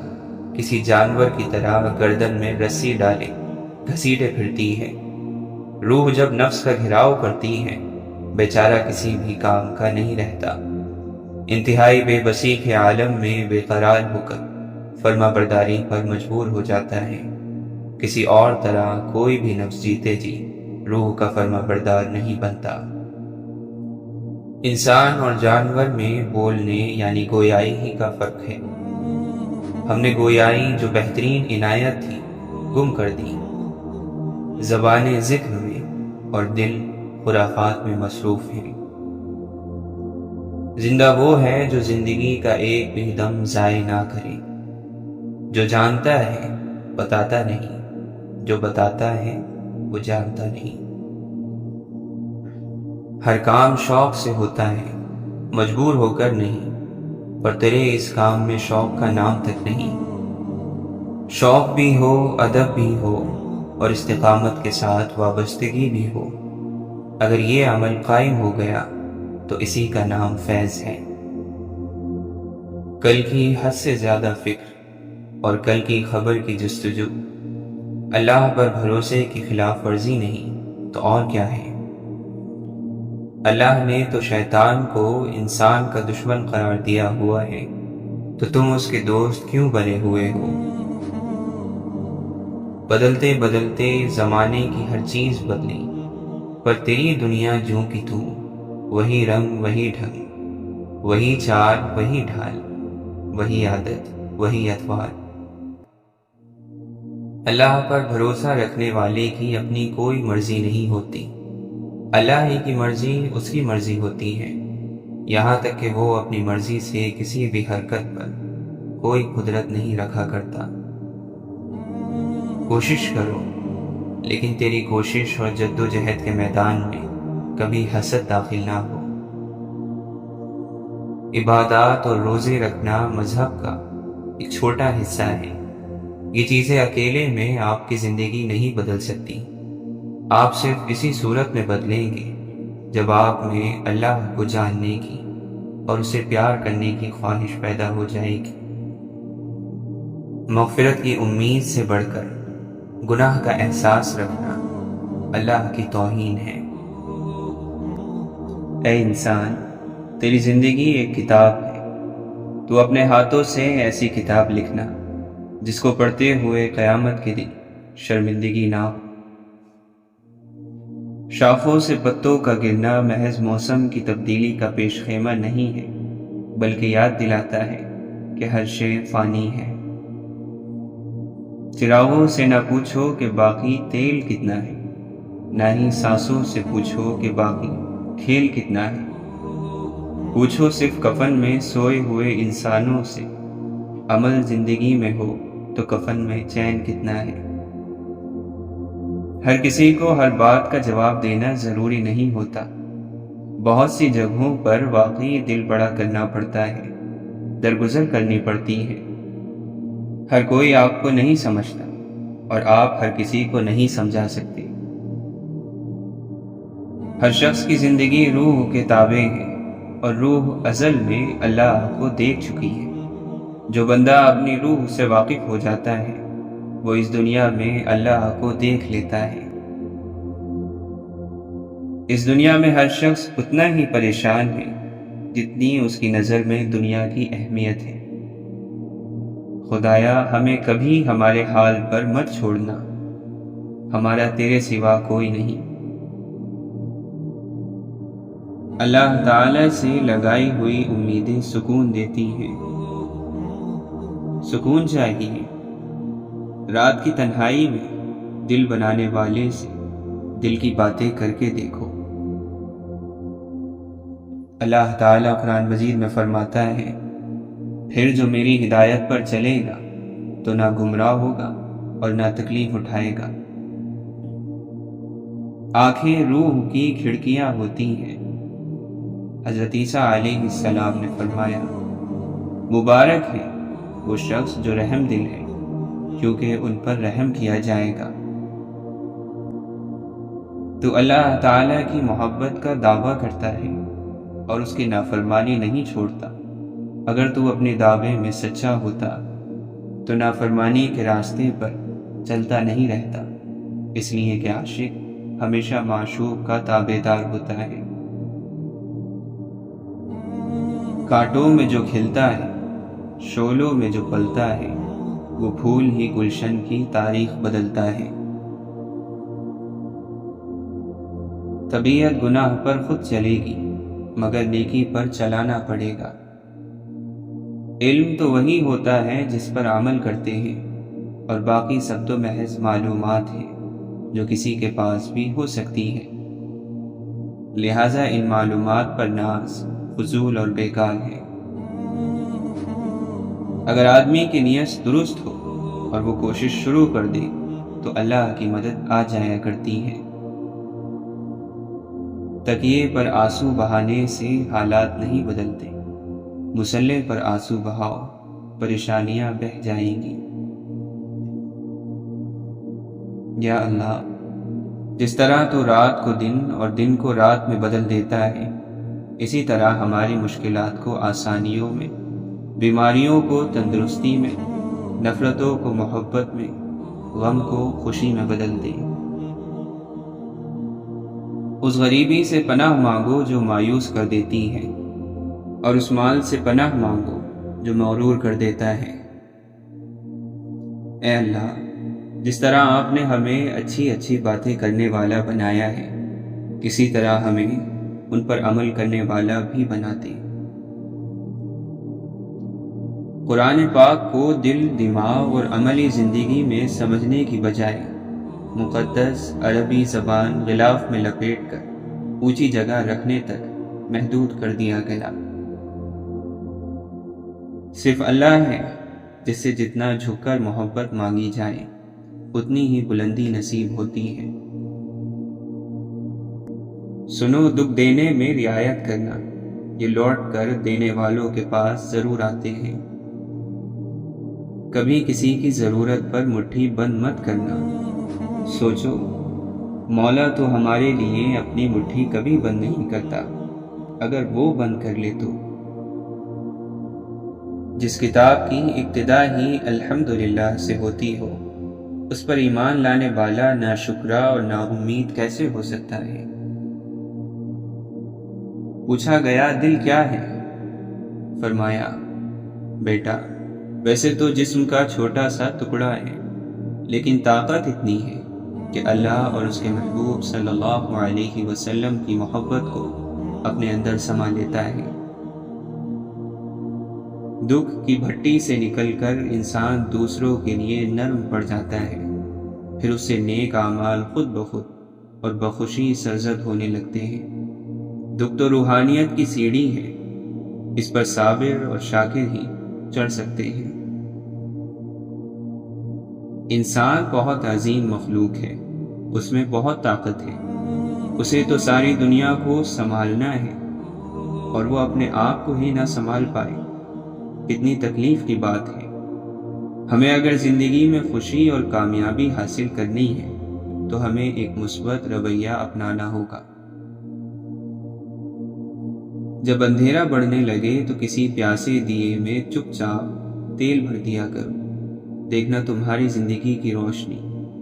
کسی جانور کی طرح گردن میں رسی ڈالے گھسیٹے پھرتی ہے۔ روح جب نفس کا گھراؤ کرتی ہے، بیچارہ کسی بھی کام کا نہیں رہتا۔ انتہائی بے بسی کے عالم میں بے قرار ہو کر فرما برداری پر مجبور ہو جاتا ہے۔ کسی اور طرح کوئی بھی نفس جیتے جی روح کا فرما بردار نہیں بنتا۔ انسان اور جانور میں بولنے یعنی گویائی ہی کا فرق ہے۔ ہم نے گویائی جو بہترین عنایت تھی گم کر دی۔ زبان ذکر میں اور دل خرافات میں مصروف ہیں۔ زندہ وہ ہے جو زندگی کا ایک بھی دم ضائع نہ کرے، جو جانتا ہے بتاتا نہیں، جو بتاتا ہے وہ جانتا نہیں۔ ہر کام شوق سے ہوتا ہے، مجبور ہو کر نہیں، پر تیرے اس کام میں شوق کا نام تک نہیں۔ شوق بھی ہو، ادب بھی ہو اور استقامت کے ساتھ وابستگی بھی ہو، اگر یہ عمل قائم ہو گیا تو اسی کا نام فیض ہے۔ کل کی حد سے زیادہ فکر اور کل کی خبر کی جستجو اللہ پر بھروسے کی خلاف ورزی نہیں تو اور کیا ہے؟ اللہ نے تو شیطان کو انسان کا دشمن قرار دیا ہوا ہے، تو تم اس کے دوست کیوں بنے ہوئے ہو؟ بدلتے بدلتے زمانے کی ہر چیز بدلی، پر تیری دنیا جوں کی توں، وہی رنگ وہی ڈھنگ، وہی چال وہی ڈھال، وہی عادت وہی اطوار۔ اللہ پر بھروسہ رکھنے والے کی اپنی کوئی مرضی نہیں ہوتی، اللہ ہی کی مرضی اس کی مرضی ہوتی ہے، یہاں تک کہ وہ اپنی مرضی سے کسی بھی حرکت پر کوئی قدرت نہیں رکھا کرتا۔ کوشش کرو، لیکن تیری کوشش اور جد و جہد کے میدان میں کبھی حسد داخل نہ ہو۔ عبادات اور روزے رکھنا مذہب کا ایک چھوٹا حصہ ہے۔ یہ چیزیں اکیلے میں آپ کی زندگی نہیں بدل سکتی۔ آپ صرف اسی صورت میں بدلیں گے جب آپ میں اللہ کو جاننے کی اور اسے پیار کرنے کی خواہش پیدا ہو جائے گی۔ مغفرت کی امید سے بڑھ کر گناہ کا احساس رکھنا اللہ کی توہین ہے۔ اے انسان، تیری زندگی ایک کتاب ہے، تو اپنے ہاتھوں سے ایسی کتاب لکھنا جس کو پڑھتے ہوئے قیامت کے دن شرمندگی نہ ہو۔ شاخوں سے پتوں کا گرنا محض موسم کی تبدیلی کا پیش خیمہ نہیں ہے، بلکہ یاد دلاتا ہے کہ ہر شے فانی ہے۔ چراغوں سے نہ پوچھو کہ باقی تیل کتنا ہے، نہ ہی سانسوں سے پوچھو کہ باقی کھیل کتنا ہے۔ پوچھو صرف کفن میں سوئے ہوئے انسانوں سے، عمل زندگی میں ہو تو کفن میں چین کتنا ہے۔ ہر کسی کو ہر بات کا جواب دینا ضروری نہیں ہوتا، بہت سی جگہوں پر واقعی دل بڑا کرنا پڑتا ہے، درگزر کرنی پڑتی ہے۔ ہر کوئی آپ کو نہیں سمجھتا اور آپ ہر کسی کو نہیں سمجھا سکتے۔ ہر شخص کی زندگی روح کے تابع ہے اور روح ازل میں اللہ کو دیکھ چکی ہے۔ جو بندہ اپنی روح سے واقف ہو جاتا ہے وہ اس دنیا میں اللہ کو دیکھ لیتا ہے۔ اس دنیا میں ہر شخص اتنا ہی پریشان ہے جتنی اس کی نظر میں دنیا کی اہمیت ہے۔ خدایا ہمیں کبھی ہمارے حال پر مت چھوڑنا، ہمارا تیرے سوا کوئی نہیں۔ اللہ تعالی سے لگائی ہوئی امیدیں سکون دیتی ہیں۔ سکون چاہیے۔ رات کی تنہائی میں دل بنانے والے سے دل کی باتیں کر کے دیکھو۔ اللہ تعالیٰ قرآن مجید میں فرماتا ہے، پھر جو میری ہدایت پر چلے گا تو نہ گمراہ ہوگا اور نہ تکلیف اٹھائے گا۔ آنکھیں روح کی کھڑکیاں ہوتی ہیں۔ حضرت عیسیٰ علیہ السلام نے فرمایا، مبارک ہے وہ شخص جو رحم دل ہے، کیونکہ ان پر رحم کیا جائے گا۔ تو اللہ تعالیٰ کی محبت کا دعویٰ کرتا ہے اور اس کی نافرمانی نہیں چھوڑتا۔ اگر تو اپنے دعوے میں سچا ہوتا تو نافرمانی کے راستے پر چلتا نہیں رہتا، اس لیے کہ عاشق ہمیشہ معشوق کا تابعدار ہوتا ہے۔ کانٹوں میں جو کھلتا ہے، شعلوں میں جو پلتا ہے، وہ پھول ہی گلشن کی تاریخ بدلتا ہے۔ طبیعت گناہ پر خود چلے گی مگر نیکی پر چلانا پڑے گا۔ علم تو وہی ہوتا ہے جس پر عمل کرتے ہیں، اور باقی سب تو محض معلومات ہیں جو کسی کے پاس بھی ہو سکتی ہے۔ لہٰذا ان معلومات پر ناز فضول اور بیکار ہے۔ اگر آدمی کی نیت درست ہو اور وہ کوشش شروع کر دے تو اللہ کی مدد آ جایا کرتی ہے۔ تکیے پر آنسو بہانے سے حالات نہیں بدلتے، مصلے پر آنسو بہاؤ، پریشانیاں بہہ جائیں گی۔ یا اللہ، جس طرح تو رات کو دن اور دن کو رات میں بدل دیتا ہے، اسی طرح ہماری مشکلات کو آسانیوں میں، بیماریوں کو تندرستی میں، نفرتوں کو محبت میں، غم کو خوشی میں بدل دے۔ اس غریبی سے پناہ مانگو جو مایوس کر دیتی ہے، اور اس مال سے پناہ مانگو جو مغرور کر دیتا ہے۔ اے اللہ، جس طرح آپ نے ہمیں اچھی اچھی باتیں کرنے والا بنایا ہے، اسی طرح ہمیں ان پر عمل کرنے والا بھی بنا دے۔ قرآن پاک کو دل، دماغ اور عملی زندگی میں سمجھنے کی بجائے مقدس عربی زبان غلاف میں لپیٹ کر اونچی جگہ رکھنے تک محدود کر دیا گیا۔ صرف اللہ ہے جس سے جتنا جھک کر محبت مانگی جائے اتنی ہی بلندی نصیب ہوتی ہے۔ سنو، دکھ دینے میں رعایت کرنا، یہ لوٹ کر دینے والوں کے پاس ضرور آتے ہیں۔ کبھی کسی کی ضرورت پر مٹھی بند مت کرنا۔ سوچو، مولا تو ہمارے لیے اپنی مٹھی کبھی بند نہیں کرتا، اگر وہ بند کر لے تو۔ جس کتاب کی ابتدا ہی الحمدللہ سے ہوتی ہو، اس پر ایمان لانے والا ناشکرا اور نا امید کیسے ہو سکتا ہے؟ پوچھا گیا، دل کیا ہے؟ فرمایا، بیٹا، ویسے تو جسم کا چھوٹا سا ٹکڑا ہے، لیکن طاقت اتنی ہے کہ اللہ اور اس کے محبوب صلی اللہ علیہ وسلم کی محبت کو اپنے اندر سما لیتا ہے۔ دکھ کی بھٹی سے نکل کر انسان دوسروں کے لیے نرم پڑ جاتا ہے، پھر اس سے نیک اعمال خود بخود اور بخوشی سرزد ہونے لگتے ہیں۔ دکھ تو روحانیت کی سیڑھی ہے، اس پر صابر اور شاکر ہی چڑھ سکتے ہیں۔ انسان بہت عظیم مخلوق ہے، اس میں بہت طاقت ہے، اسے تو ساری دنیا کو سنبھالنا ہے اور وہ اپنے آپ کو ہی نہ سنبھال پائے۔ کتنی تکلیف کی بات ہے۔ ہمیں اگر زندگی میں خوشی اور کامیابی حاصل کرنی ہے تو ہمیں ایک مثبت رویہ اپنانا ہوگا۔ جب اندھیرا بڑھنے لگے تو کسی پیاسے دیے میں چپ چاپ تیل بھر دیا کرو، دیکھنا تمہاری زندگی کی روشنی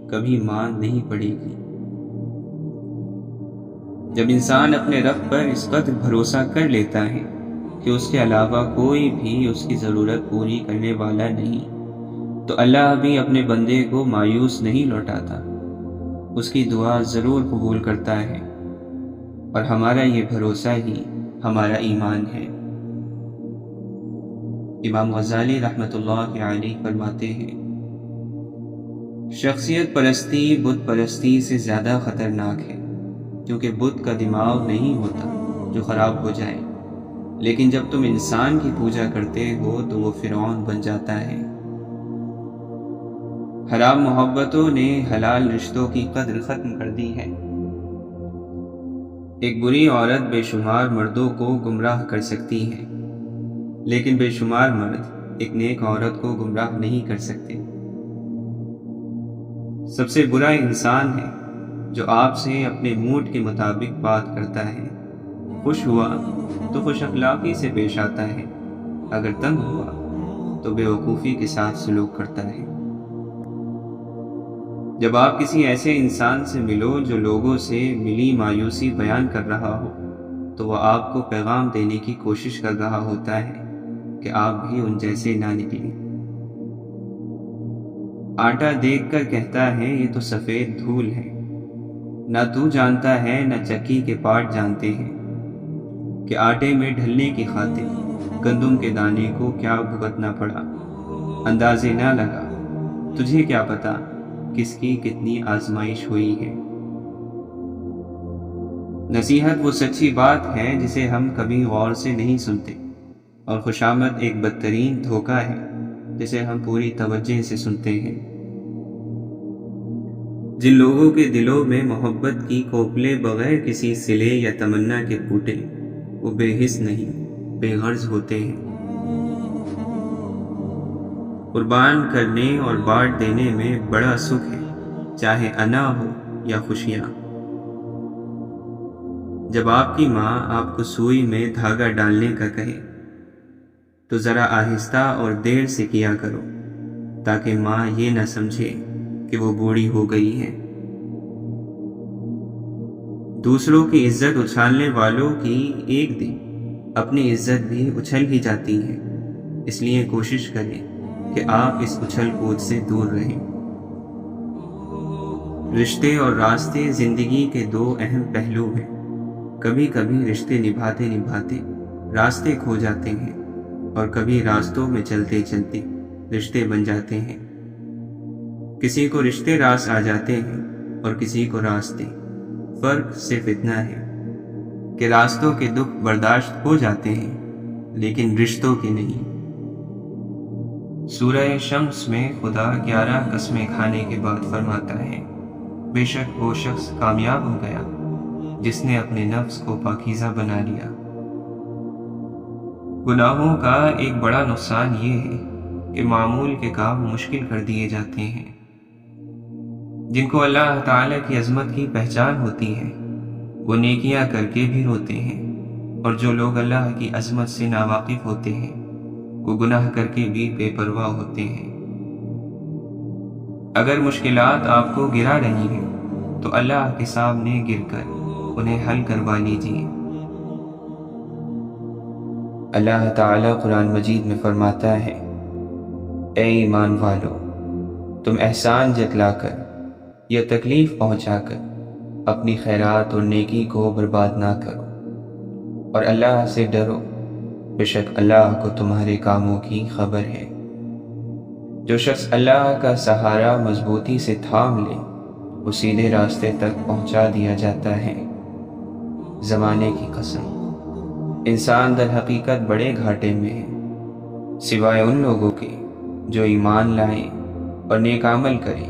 کبھی ماند نہیں پڑے گی۔ جب انسان اپنے رب پر اس قدر بھروسہ کر لیتا ہے کہ اس کے علاوہ کوئی بھی اس کی ضرورت پوری کرنے والا نہیں، تو اللہ بھی اپنے بندے کو مایوس نہیں لوٹاتا، اس کی دعا ضرور قبول کرتا ہے، اور ہمارا یہ بھروسہ ہی ہمارا ایمان ہے۔ امام غزالی رحمۃ اللہ علیہ فرماتے ہیں، شخصیت پرستی بت پرستی سے زیادہ خطرناک ہے، کیونکہ بت کا دماغ نہیں ہوتا جو خراب ہو جائے، لیکن جب تم انسان کی پوجا کرتے ہو تو وہ فرعون بن جاتا ہے۔ حرام محبتوں نے حلال رشتوں کی قدر ختم کر دی ہے۔ ایک بری عورت بے شمار مردوں کو گمراہ کر سکتی ہے، لیکن بے شمار مرد ایک نیک عورت کو گمراہ نہیں کر سکتے۔ سب سے برا انسان ہے جو آپ سے اپنے موڈ کے مطابق بات کرتا ہے۔ خوش ہوا تو خوش اخلاقی سے پیش آتا ہے، اگر تنگ ہوا تو بے وقوفی کے ساتھ سلوک کرتا ہے۔ جب آپ کسی ایسے انسان سے ملو جو لوگوں سے ملی مایوسی بیان کر رہا ہو تو وہ آپ کو پیغام دینے کی کوشش کر رہا ہوتا ہے کہ آپ بھی ان جیسے نہ نکلیں۔ آٹا دیکھ کر کہتا ہے یہ تو سفید دھول ہے، نہ تو جانتا ہے نہ چکی کے پاٹ جانتے ہیں کہ آٹے میں ڈھلنے کی خاطر گندم کے دانے کو کیا بھگتنا پڑا۔ اندازے نہ لگا، تجھے کیا پتا کس کی کتنی آزمائش ہوئی ہے۔ نصیحت وہ سچی بات ہے جسے ہم کبھی غور سے نہیں سنتے، اور خوشامد ایک بدترین دھوکہ ہے جسے ہم پوری توجہ سے سنتے ہیں۔ جن لوگوں کے دلوں میں محبت کی کوپلیں بغیر کسی صلے یا تمنا کے پھوٹے، وہ بے حس نہیں بے غرض ہوتے ہیں۔ قربان کرنے اور بانٹ دینے میں بڑا سکھ ہے، چاہے انا ہو یا خوشیاں۔ جب آپ کی ماں آپ کو سوئی میں دھاگا ڈالنے کا کہے تو ذرا آہستہ اور دیر سے کیا کرو، تاکہ ماں یہ نہ سمجھے کہ وہ بوڑھی ہو گئی ہے۔ دوسروں کی عزت اچھالنے والوں کی ایک دن اپنی عزت بھی اچھل ہی جاتی ہے، اس لیے کوشش کریں کہ آپ اس اچھل کود سے دور رہیں۔ رشتے اور راستے زندگی کے دو اہم پہلو ہیں۔ کبھی کبھی رشتے نبھاتے نبھاتے راستے کھو جاتے ہیں، اور کبھی راستوں میں چلتے چلتے رشتے بن جاتے ہیں۔ کسی کو رشتے راس آ جاتے ہیں اور کسی کو راستے۔ فرق صرف اتنا ہے کہ راستوں کے دکھ برداشت ہو جاتے ہیں، لیکن رشتوں کے نہیں۔ سورہ شمس میں خدا 11 قسمیں کھانے کے بعد فرماتا ہے، بے شک وہ شخص کامیاب ہو گیا جس نے اپنے نفس کو پاکیزہ بنا لیا۔ گناہوں کا ایک بڑا نقصان یہ ہے کہ معمول کے کام مشکل کر دیے جاتے ہیں۔ جن کو اللہ تعالیٰ کی عظمت کی پہچان ہوتی ہے وہ نیکیاں کر کے بھی روتے ہیں، اور جو لوگ اللہ کی عظمت سے ناواقف ہوتے ہیں وہ گناہ کر کے بھی بے پرواہ ہوتے ہیں۔ اگر مشکلات آپ کو گرا رہی ہیں تو اللہ کے سامنے گر کر انہیں حل کروا لیجیے۔ اللہ تعالیٰ قرآن مجید میں فرماتا ہے، اے ایمان والو، تم احسان جتلا کر یا تکلیف پہنچا کر اپنی خیرات اور نیکی کو برباد نہ کرو، اور اللہ سے ڈرو، بے شک اللہ کو تمہارے کاموں کی خبر ہے۔ جو شخص اللہ کا سہارا مضبوطی سے تھام لے وہ سیدھے راستے تک پہنچا دیا جاتا ہے۔ زمانے کی قسم، انسان در حقیقت بڑے گھاٹے میں ہے، سوائے ان لوگوں کے جو ایمان لائیں اور نیک عمل کریں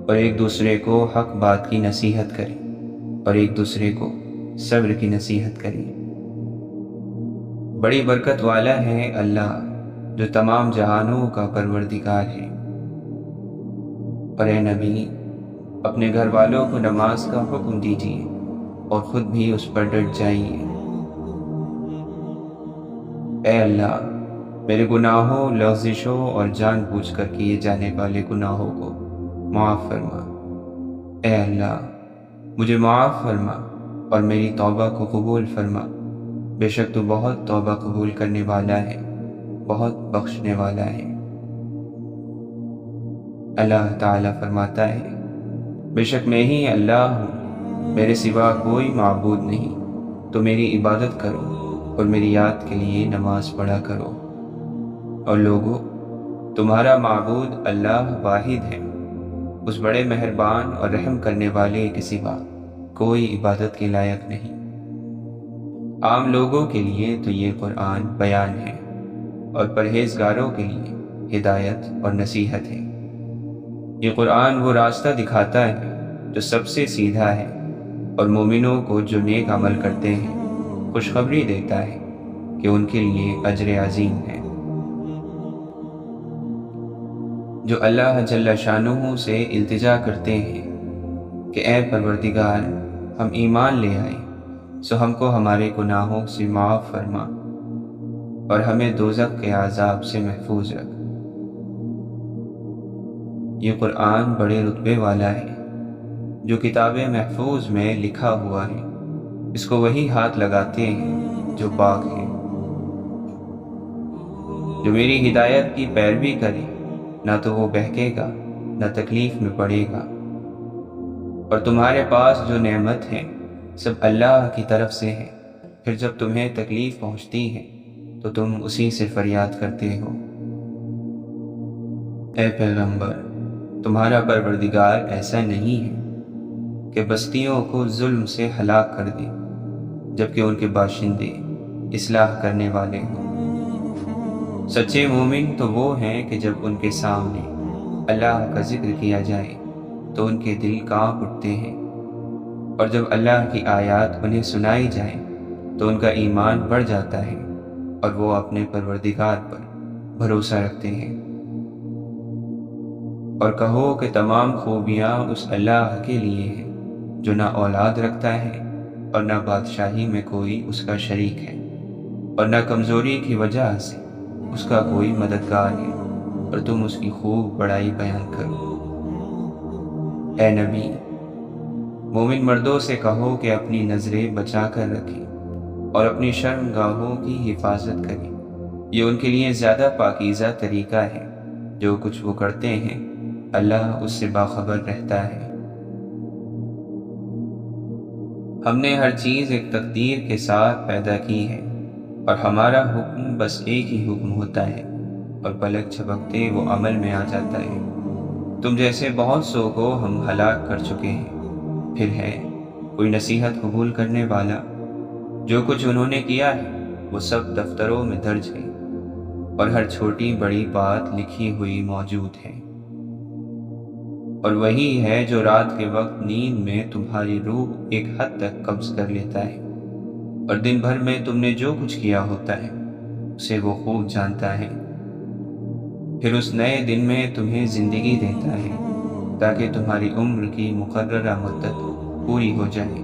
اور ایک دوسرے کو حق بات کی نصیحت کریں۔ اور ایک دوسرے کو صبر کی نصیحت کریں۔ بڑی برکت والا ہے اللہ جو تمام جہانوں کا پروردگار ہے۔ اور اے نبی، اپنے گھر والوں کو نماز کا حکم دیجیے اور خود بھی اس پر ڈٹ جائیے۔ اے اللہ، میرے گناہوں، لغزشوں اور جان بوجھ کر کیے جانے والے گناہوں کو معاف فرما۔ اے اللہ، مجھے معاف فرما اور میری توبہ کو قبول فرما، بے شک تو بہت توبہ قبول کرنے والا ہے، بہت بخشنے والا ہے۔ اللہ تعالیٰ فرماتا ہے، بے شک میں ہی اللہ ہوں، میرے سوا کوئی معبود نہیں، تو میری عبادت کرو اور میری یاد کے لیے نماز پڑھا کرو۔ اور لوگو، تمہارا معبود اللہ واحد ہے، اس بڑے مہربان اور رحم کرنے والے کے سوا کوئی عبادت کے لائق نہیں۔ عام لوگوں کے لیے تو یہ قرآن بیان ہے اور پرہیزگاروں کے لیے ہدایت اور نصیحت ہے۔ یہ قرآن وہ راستہ دکھاتا ہے جو سب سے سیدھا ہے، اور مومنوں کو جو نیک عمل کرتے ہیں خوشخبری دیتا ہے کہ ان کے لیے اجر عظیم ہے۔ جو اللہ جل شانہ سے التجا کرتے ہیں کہ اے پروردگار، ہم ایمان لے آئے، سو ہم کو ہمارے گناہوں سے معاف فرما اور ہمیں دوزخ کے عذاب سے محفوظ رکھ۔ یہ قرآن بڑے رتبے والا ہے جو کتاب محفوظ میں لکھا ہوا ہے، اس کو وہی ہاتھ لگاتے ہیں جو پاک ہیں۔ جو میری ہدایت کی پیروی کرے، نہ تو وہ بہکے گا نہ تکلیف میں پڑے گا۔ اور تمہارے پاس جو نعمت ہے سب اللہ کی طرف سے ہے، پھر جب تمہیں تکلیف پہنچتی ہے تو تم اسی سے فریاد کرتے ہو۔ اے پیغمبر، تمہارا پروردگار ایسا نہیں ہے کہ بستیوں کو ظلم سے ہلاک کر دے جبکہ ان کے باشندے اصلاح کرنے والے ہوں۔ سچے مومن تو وہ ہیں کہ جب ان کے سامنے اللہ کا ذکر کیا جائے تو ان کے دل کانپ اٹھتے ہیں، اور جب اللہ کی آیات انہیں سنائی جائیں تو ان کا ایمان بڑھ جاتا ہے اور وہ اپنے پروردگار پر بھروسہ رکھتے ہیں۔ اور کہو کہ تمام خوبیاں اس اللہ کے لیے ہیں جو نہ اولاد رکھتا ہے اور نہ بادشاہی میں کوئی اس کا شریک ہے، اور نہ کمزوری کی وجہ سے اس کا کوئی مددگار ہے، اور تم اس کی خوب بڑائی بیان کرو۔ اے نبی، مومن مردوں سے کہو کہ اپنی نظریں بچا کر رکھیں اور اپنی شرمگاہوں کی حفاظت کریں، یہ ان کے لیے زیادہ پاکیزہ طریقہ ہے۔ جو کچھ وہ کرتے ہیں اللہ اس سے باخبر رہتا ہے۔ ہم نے ہر چیز ایک تقدیر کے ساتھ پیدا کی ہے، اور ہمارا حکم بس ایک ہی حکم ہوتا ہے، اور پلک جھپکتے وہ عمل میں آ جاتا ہے۔ تم جیسے بہت سو کو ہم ہلاک کر چکے ہیں، پھر ہے کوئی نصیحت قبول کرنے والا؟ جو کچھ انہوں نے کیا ہے وہ سب دفتروں میں درج ہے، اور ہر چھوٹی بڑی بات لکھی ہوئی موجود ہے۔ اور وہی ہے جو رات کے وقت نیند میں تمہاری روح ایک حد تک قبض کر لیتا ہے، اور دن بھر میں تم نے جو کچھ کیا ہوتا ہے اسے وہ خوب جانتا ہے۔ پھر اس نئے دن میں تمہیں زندگی دیتا ہے تاکہ تمہاری عمر کی مقررہ مدت پوری ہو جائے،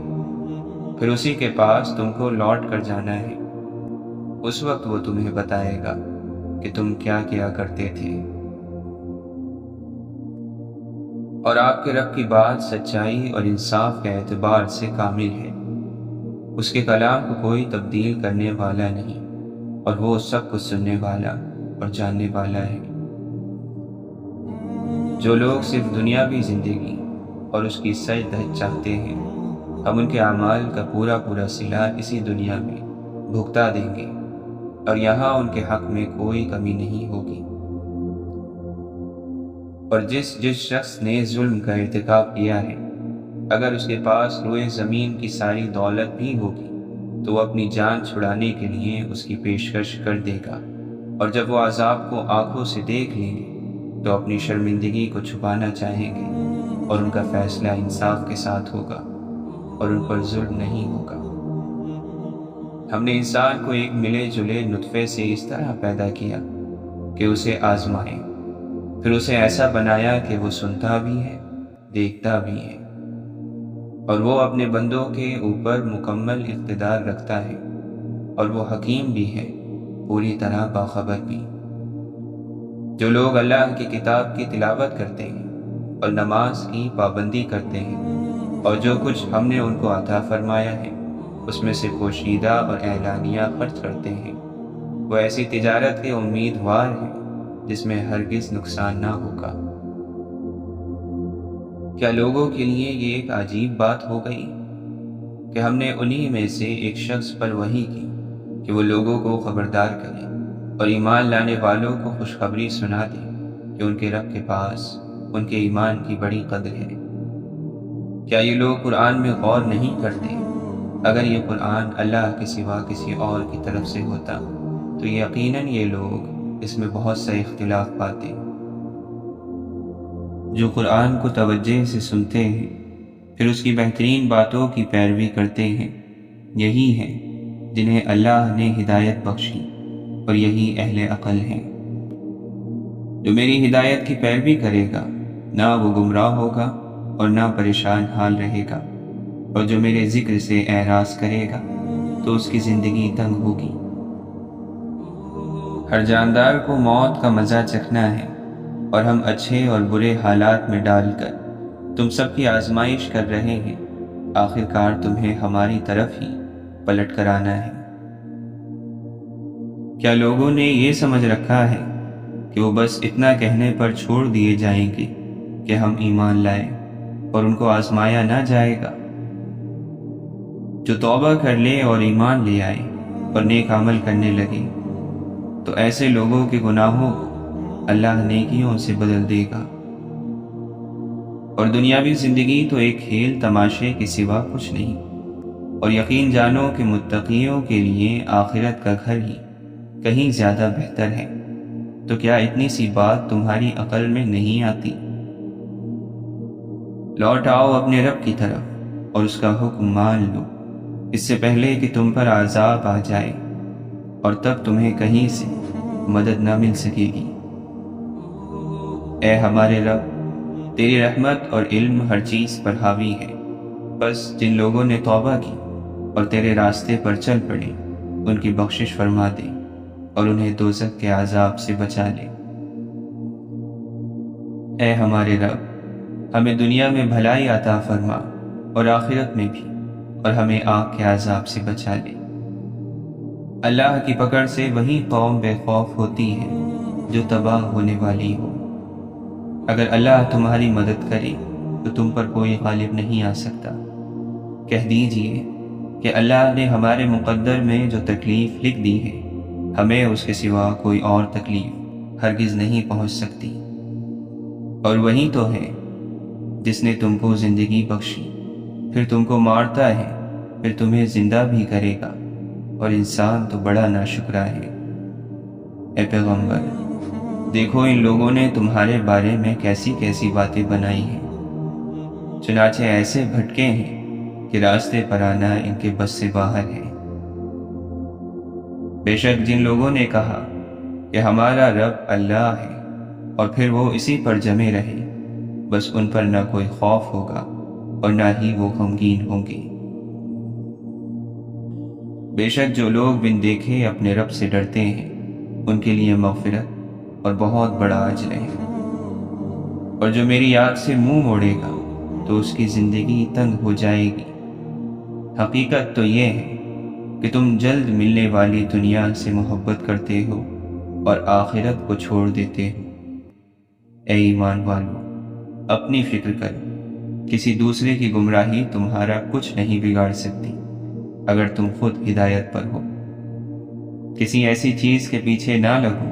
پھر اسی کے پاس تم کو لوٹ کر جانا ہے۔ اس وقت وہ تمہیں بتائے گا کہ تم کیا کیا کرتے تھے۔ اور آپ کے رب کی بات سچائی اور انصاف کے اعتبار سے کامل ہے، اس کے کلام کو کوئی تبدیل کرنے والا نہیں، اور وہ سب کچھ سننے والا اور جاننے والا ہے۔ جو لوگ صرف دنیاوی زندگی اور اس کی سجدہ چاہتے ہیں، ہم ان کے اعمال کا پورا صلہ اسی دنیا میں بھگتا دیں گے، اور یہاں ان کے حق میں کوئی کمی نہیں ہوگی۔ اور جس شخص نے ظلم کا ارتکاب کیا ہے، اگر اس کے پاس روئے زمین کی ساری دولت بھی ہوگی تو وہ اپنی جان چھڑانے کے لیے اس کی پیشکش کر دے گا، اور جب وہ عذاب کو آنکھوں سے دیکھ لیں گے تو اپنی شرمندگی کو چھپانا چاہیں گے، اور ان کا فیصلہ انصاف کے ساتھ ہوگا۔ اور ان پر ظلم نہیں ہوگا۔ ہم نے انسان کو ایک ملے جلے نطفے سے اس طرح پیدا کیا کہ اسے آزمائے، پھر اسے ایسا بنایا کہ وہ سنتا بھی ہے، دیکھتا بھی ہے، اور وہ اپنے بندوں کے اوپر مکمل اقتدار رکھتا ہے، اور وہ حکیم بھی ہے، پوری طرح باخبر بھی۔ جو لوگ اللہ کی کتاب کی تلاوت کرتے ہیں اور نماز کی پابندی کرتے ہیں، اور جو کچھ ہم نے ان کو عطا فرمایا ہے اس میں سے پوشیدہ اور اعلانیہ خرچ کرتے ہیں، وہ ایسی تجارت کے امیدوار ہیں جس میں ہرگز نقصان نہ ہوگا۔ کیا لوگوں کے لیے یہ ایک عجیب بات ہو گئی کہ ہم نے انہی میں سے ایک شخص پر وحی کی کہ وہ لوگوں کو خبردار کرے اور ایمان لانے والوں کو خوشخبری سنا دے کہ ان کے رب کے پاس ان کے ایمان کی بڑی قدر ہے۔ کیا یہ لوگ قرآن میں غور نہیں کرتے؟ اگر یہ قرآن اللہ کے سوا کسی اور کی طرف سے ہوتا تو یقیناً یہ لوگ اس میں بہت سا اختلاف پاتے۔ جو قرآن کو توجہ سے سنتے ہیں پھر اس کی بہترین باتوں کی پیروی کرتے ہیں، یہی ہیں جنہیں اللہ نے ہدایت بخشی، اور یہی اہل عقل ہیں۔ جو میری ہدایت کی پیروی کرے گا نہ وہ گمراہ ہوگا اور نہ پریشان حال رہے گا، اور جو میرے ذکر سے اعراض کرے گا تو اس کی زندگی تنگ ہوگی۔ ہر جاندار کو موت کا مزہ چکھنا ہے، اور ہم اچھے اور برے حالات میں ڈال کر تم سب کی آزمائش کر رہے ہیں، آخر کار تمہیں ہماری طرف ہی پلٹ کر آنا ہے۔ کیا لوگوں نے یہ سمجھ رکھا ہے کہ وہ بس اتنا کہنے پر چھوڑ دیے جائیں گے کہ ہم ایمان لائے اور ان کو آزمایا نہ جائے گا؟ جو توبہ کر لے اور ایمان لے آئے اور نیک عمل کرنے لگے تو ایسے لوگوں کے گناہوں کو اللہ نیکیوں سے بدل دے گا، اور دنیاوی زندگی تو ایک کھیل تماشے کے سوا کچھ نہیں، اور یقین جانو کہ متقیوں کے لیے آخرت کا گھر ہی کہیں زیادہ بہتر ہے۔ تو کیا اتنی سی بات تمہاری عقل میں نہیں آتی؟ لوٹ آؤ اپنے رب کی طرف اور اس کا حکم مان لو، اس سے پہلے کہ تم پر عذاب آ جائے اور تب تمہیں کہیں سے مدد نہ مل سکے گی۔ اے ہمارے رب، تیری رحمت اور علم ہر چیز پر حاوی ہے، بس جن لوگوں نے توبہ کی اور تیرے راستے پر چل پڑے ان کی بخشش فرما دے اور انہیں دوزخ کے عذاب سے بچا لے۔ اے ہمارے رب، ہمیں دنیا میں بھلائی عطا فرما اور آخرت میں بھی، اور ہمیں آگ کے عذاب سے بچا لے۔ اللہ کی پکڑ سے وہی قوم بے خوف ہوتی ہے جو تباہ ہونے والی ہو۔ اگر اللہ تمہاری مدد کرے تو تم پر کوئی غالب نہیں آ سکتا۔ کہہ دیجئے کہ اللہ نے ہمارے مقدر میں جو تکلیف لکھ دی ہے، ہمیں اس کے سوا کوئی اور تکلیف ہرگز نہیں پہنچ سکتی، اور وہی تو ہے جس نے تم کو زندگی بخشی، پھر تم کو مارتا ہے، پھر تمہیں زندہ بھی کرے گا، اور انسان تو بڑا ناشکرا ہے۔ اے پیغمبر، دیکھو ان لوگوں نے تمہارے بارے میں کیسی کیسی باتیں بنائی ہیں، چنانچہ ایسے بھٹکے ہیں کہ راستے پر آنا ان کے بس سے باہر ہے۔ بے شک جن لوگوں نے کہا کہ ہمارا رب اللہ ہے اور پھر وہ اسی پر جمے رہے، بس ان پر نہ کوئی خوف ہوگا اور نہ ہی وہ غمگین ہوں گے۔ بے شک جو لوگ بن دیکھے اپنے رب سے ڈرتے ہیں ان کے لیے مغفرت اور بہت بڑا اجر ہے، اور جو میری یاد سے منہ موڑے گا تو اس کی زندگی تنگ ہو جائے گی۔ حقیقت تو یہ ہے کہ تم جلد ملنے والی دنیا سے محبت کرتے ہو اور آخرت کو چھوڑ دیتے ہو۔ اے ایمان والو، اپنی فکر کرو، کسی دوسرے کی گمراہی تمہارا کچھ نہیں بگاڑ سکتی اگر تم خود ہدایت پر ہو۔ کسی ایسی چیز کے پیچھے نہ لگو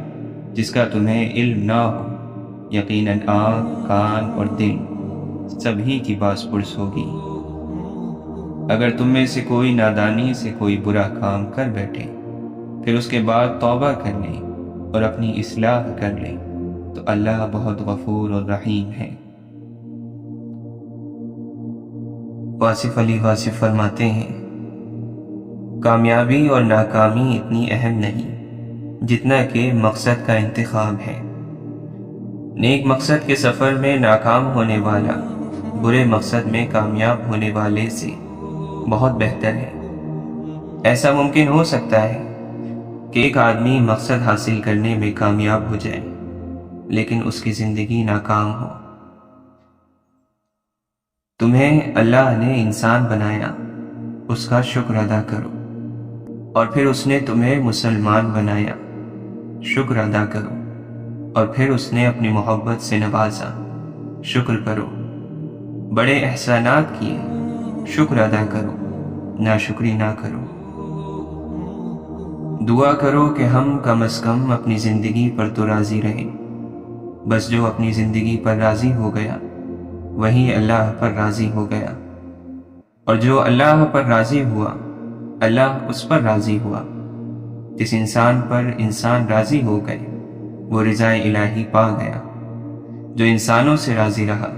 جس کا تمہیں علم نہ ہو، یقیناً آنکھ، کان اور دل سبھی کی باز پرس ہوگی۔ اگر تم میں سے کوئی نادانی سے کوئی برا کام کر بیٹھے پھر اس کے بعد توبہ کر لے اور اپنی اصلاح کر لے تو اللہ بہت غفور اور رحیم ہے۔ واصف علی واصف فرماتے ہیں، کامیابی اور ناکامی اتنی اہم نہیں جتنا کہ مقصد کا انتخاب ہے۔ نیک مقصد کے سفر میں ناکام ہونے والا برے مقصد میں کامیاب ہونے والے سے بہت بہتر ہے۔ ایسا ممکن ہو سکتا ہے کہ ایک آدمی مقصد حاصل کرنے میں کامیاب ہو جائے لیکن اس کی زندگی ناکام ہو۔ تمہیں اللہ نے انسان بنایا، اس کا شکر ادا کرو، اور پھر اس نے تمہیں مسلمان بنایا، شکر ادا کرو، اور پھر اس نے اپنی محبت سے نوازا، شکر کرو۔ بڑے احسانات کیے، شکر ادا کرو، ناشکری نہ کرو۔ دعا کرو کہ ہم کم از کم اپنی زندگی پر تو راضی رہیں۔ بس جو اپنی زندگی پر راضی ہو گیا وہی اللہ پر راضی ہو گیا، اور جو اللہ پر راضی ہوا اللہ اس پر راضی ہوا۔ جس انسان پر انسان راضی ہو گئے وہ رضا الہی پا گیا، جو انسانوں سے راضی رہا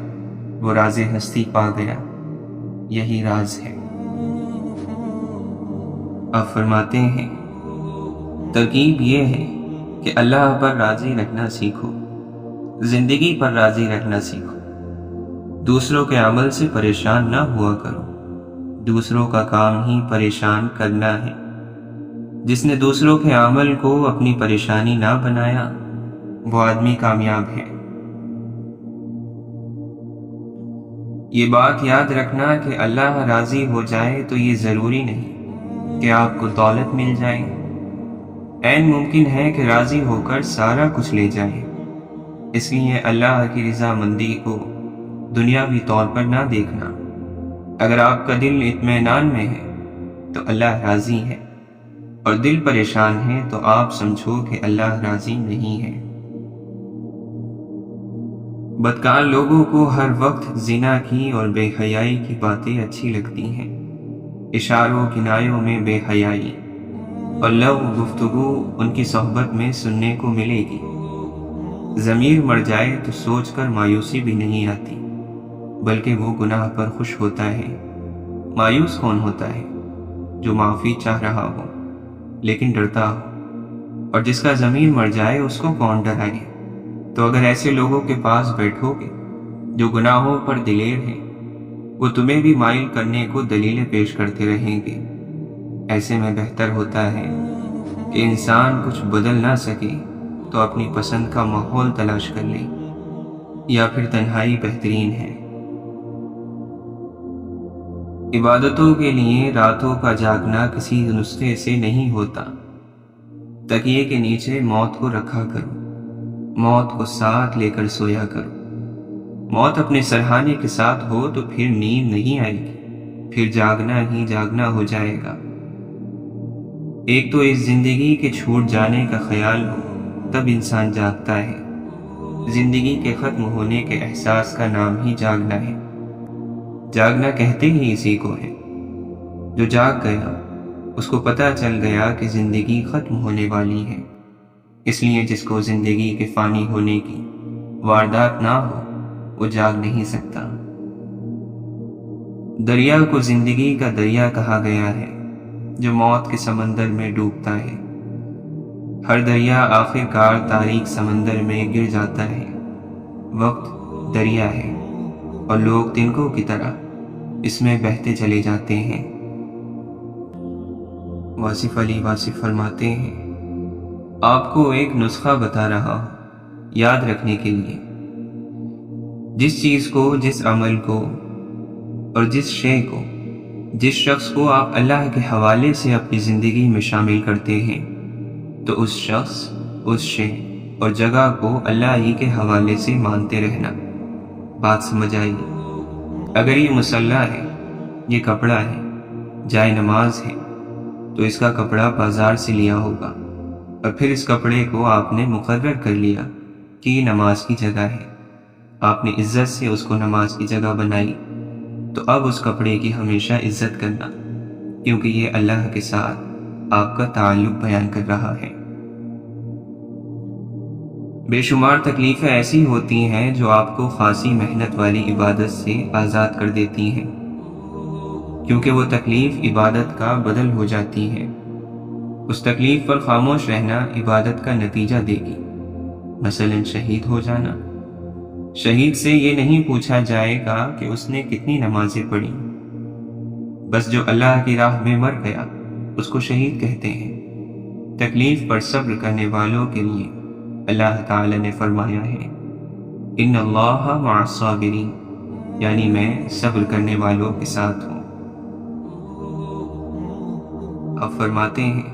وہ راز ہستی پا گیا۔ یہی راز ہے۔ آپ فرماتے ہیں، ترکیب یہ ہے کہ اللہ پر راضی رہنا سیکھو، زندگی پر راضی رہنا سیکھو۔ دوسروں کے عمل سے پریشان نہ ہوا کرو، دوسروں کا کام ہی پریشان کرنا ہے۔ جس نے دوسروں کے عمل کو اپنی پریشانی نہ بنایا وہ آدمی کامیاب ہے۔ یہ بات یاد رکھنا کہ اللہ راضی ہو جائے تو یہ ضروری نہیں کہ آپ کو دولت مل جائے۔ عین ممکن ہے کہ راضی ہو کر سارا کچھ لے جائے۔ اس لیے اللہ کی رضا مندی کو دنیاوی طور پر نہ دیکھنا۔ اگر آپ کا دل اطمینان میں ہے تو اللہ راضی ہے، اور دل پریشان ہے تو آپ سمجھو کہ اللہ راضی نہیں ہے۔ بدکار لوگوں کو ہر وقت زنا کی اور بے حیائی کی باتیں اچھی لگتی ہیں۔ اشاروں کنایوں میں بے حیائی اور لغو گفتگو ان کی صحبت میں سننے کو ملے گی۔ ضمیر مر جائے تو سوچ کر مایوسی بھی نہیں آتی، بلکہ وہ گناہ پر خوش ہوتا ہے۔ مایوس کون ہوتا ہے؟ جو معافی چاہ رہا ہو لیکن ڈرتا ہو، اور جس کا ضمیر مر جائے اس کو کون ڈرائے؟ تو اگر ایسے لوگوں کے پاس بیٹھو گے جو گناہوں پر دلیر ہیں، وہ تمہیں بھی مائل کرنے کو دلیلیں پیش کرتے رہیں گے۔ ایسے میں بہتر ہوتا ہے کہ انسان کچھ بدل نہ سکے تو اپنی پسند کا ماحول تلاش کر لے، یا پھر تنہائی بہترین ہے۔ عبادتوں کے لیے راتوں کا جاگنا کسی نسخے سے نہیں ہوتا۔ تکیے کے نیچے موت کو رکھا کرو، موت کو ساتھ لے کر سویا کرو۔ موت اپنے سرہانے کے ساتھ ہو تو پھر نیند نہیں آئے گی، پھر جاگنا ہی جاگنا ہو جائے گا۔ ایک تو اس زندگی کے چھوٹ جانے کا خیال ہو تب انسان جاگتا ہے۔ زندگی کے ختم ہونے کے احساس کا نام ہی جاگنا ہے۔ جاگنا کہتے ہی اسی کو ہے۔ جو جاگ گیا اس کو پتہ چل گیا کہ زندگی ختم ہونے والی ہے، اس لیے جس کو زندگی کے فانی ہونے کی واردات نہ ہو وہ جاگ نہیں سکتا۔ دریا کو زندگی کا دریا کہا گیا ہے جو موت کے سمندر میں ڈوبتا ہے۔ ہر دریا آخر کار تاریک سمندر میں گر جاتا ہے۔ وقت دریا ہے اور لوگ تنکوں کی طرح اس میں بہتے چلے جاتے ہیں۔ واصف علی واصف فرماتے ہیں، آپ کو ایک نسخہ بتا رہا ہوں یاد رکھنے کے لیے۔ جس چیز کو، جس عمل کو اور جس شے کو، جس شخص کو آپ اللہ کے حوالے سے اپنی زندگی میں شامل کرتے ہیں تو اس شخص، اس شے اور جگہ کو اللہ ہی کے حوالے سے مانتے رہنا۔ بات سمجھ آئی؟ اگر یہ مصلی ہے، یہ کپڑا ہے، جائے نماز ہے، تو اس کا کپڑا بازار سے لیا ہوگا، اور پھر اس کپڑے کو آپ نے مقرر کر لیا کہ یہ نماز کی جگہ ہے۔ آپ نے عزت سے اس کو نماز کی جگہ بنائی، تو اب اس کپڑے کی ہمیشہ عزت کرنا، کیونکہ یہ اللہ کے ساتھ آپ کا تعلق بیان کر رہا ہے۔ بے شمار تکلیفیں ایسی ہوتی ہیں جو آپ کو خاصی محنت والی عبادت سے آزاد کر دیتی ہیں۔ کیونکہ وہ تکلیف عبادت کا بدل ہو جاتی ہے۔ اس تکلیف پر خاموش رہنا عبادت کا نتیجہ دے گی۔ مثلا شہید ہو جانا، شہید سے یہ نہیں پوچھا جائے گا کہ اس نے کتنی نمازیں پڑھی، بس جو اللہ کی راہ میں مر گیا اس کو شہید کہتے ہیں۔ تکلیف پر صبر کرنے والوں کے لیے اللہ تعالی نے فرمایا ہے ان اللہ مع الصابرین، یعنی میں صبر کرنے والوں کے ساتھ ہوں۔ اب فرماتے ہیں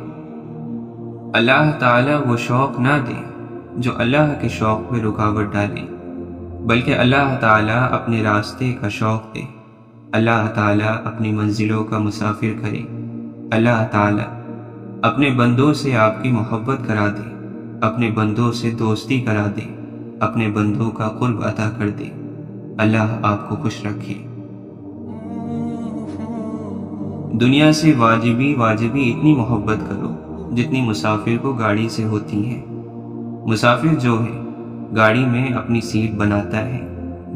اللہ تعالی وہ شوق نہ دے جو اللہ کے شوق میں رکاوٹ ڈالے، بلکہ اللہ تعالی اپنے راستے کا شوق دے۔ اللہ تعالی اپنی منزلوں کا مسافر کرے۔ اللہ تعالی اپنے بندوں سے آپ کی محبت کرا دے، اپنے بندوں سے دوستی کرا دے، اپنے بندوں کا قرب عطا کر دے۔ اللہ آپ کو خوش رکھے۔ دنیا سے واجبی اتنی محبت کرو جتنی مسافر کو گاڑی سے ہوتی ہے۔ مسافر جو ہے گاڑی میں اپنی سیٹ بناتا ہے،